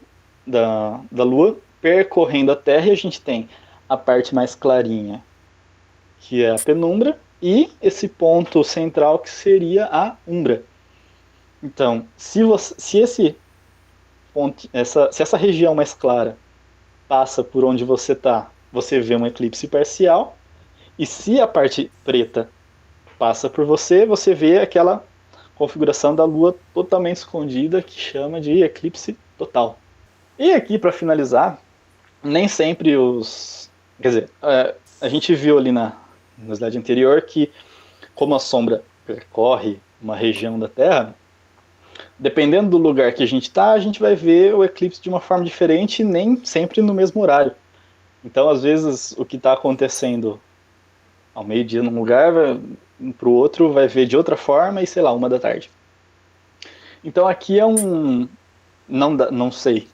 da Lua percorrendo a Terra, e a gente tem a parte mais clarinha, que é a penumbra, e esse ponto central que seria a umbra. Então, se essa região mais clara passa por onde você está, você vê um eclipse parcial, e se a parte preta passa por você vê aquela configuração da Lua totalmente escondida, que chama de eclipse total. E aqui, para finalizar, nem sempre quer dizer, a gente viu ali na slide anterior que, como a sombra percorre uma região da Terra, dependendo do lugar que a gente está, a gente vai ver o eclipse de uma forma diferente, nem sempre no mesmo horário. Então, às vezes, o que está acontecendo ao meio-dia num lugar, para o outro vai ver de outra forma e, sei lá, 1 da tarde. Então, aqui é um... Não sei,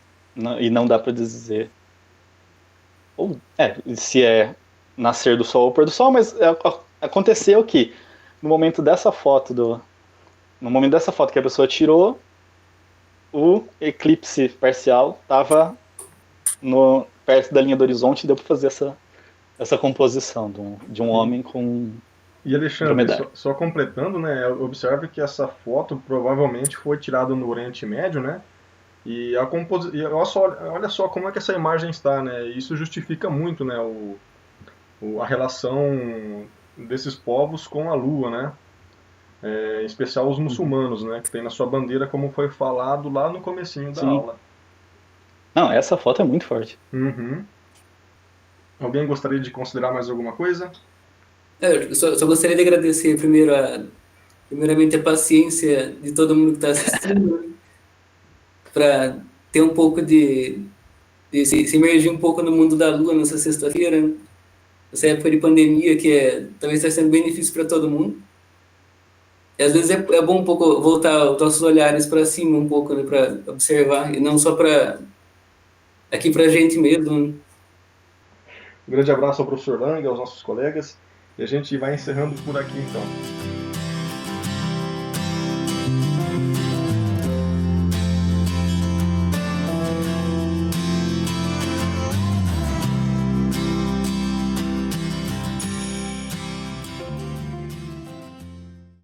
e não dá para dizer se é nascer do sol ou pôr do sol, mas aconteceu que no momento dessa foto que a pessoa tirou, o eclipse parcial estava perto da linha do horizonte e deu para fazer essa composição de um homem com um E Alexandre, dromedário. só completando, né, observe que essa foto provavelmente foi tirada no Oriente Médio, né? E olha só como é que essa imagem está, né? Isso justifica muito, né, a relação desses povos com a Lua, né? Em especial os muçulmanos, né, que tem na sua bandeira, como foi falado lá no comecinho da Sim. aula. Não, essa foto é muito forte. Uhum. Alguém gostaria de considerar mais alguma coisa? Eu só gostaria de agradecer primeiramente a paciência de todo mundo que está assistindo, para ter um pouco de se imergir um pouco no mundo da Lua nessa sexta-feira, né? Essa época de pandemia que talvez está sendo bem difícil para todo mundo. E às vezes é bom um pouco voltar os nossos olhares para cima um pouco, né, para observar, e não só para aqui para a gente mesmo, né? Um grande abraço ao professor Lang, aos nossos colegas, e a gente vai encerrando por aqui então.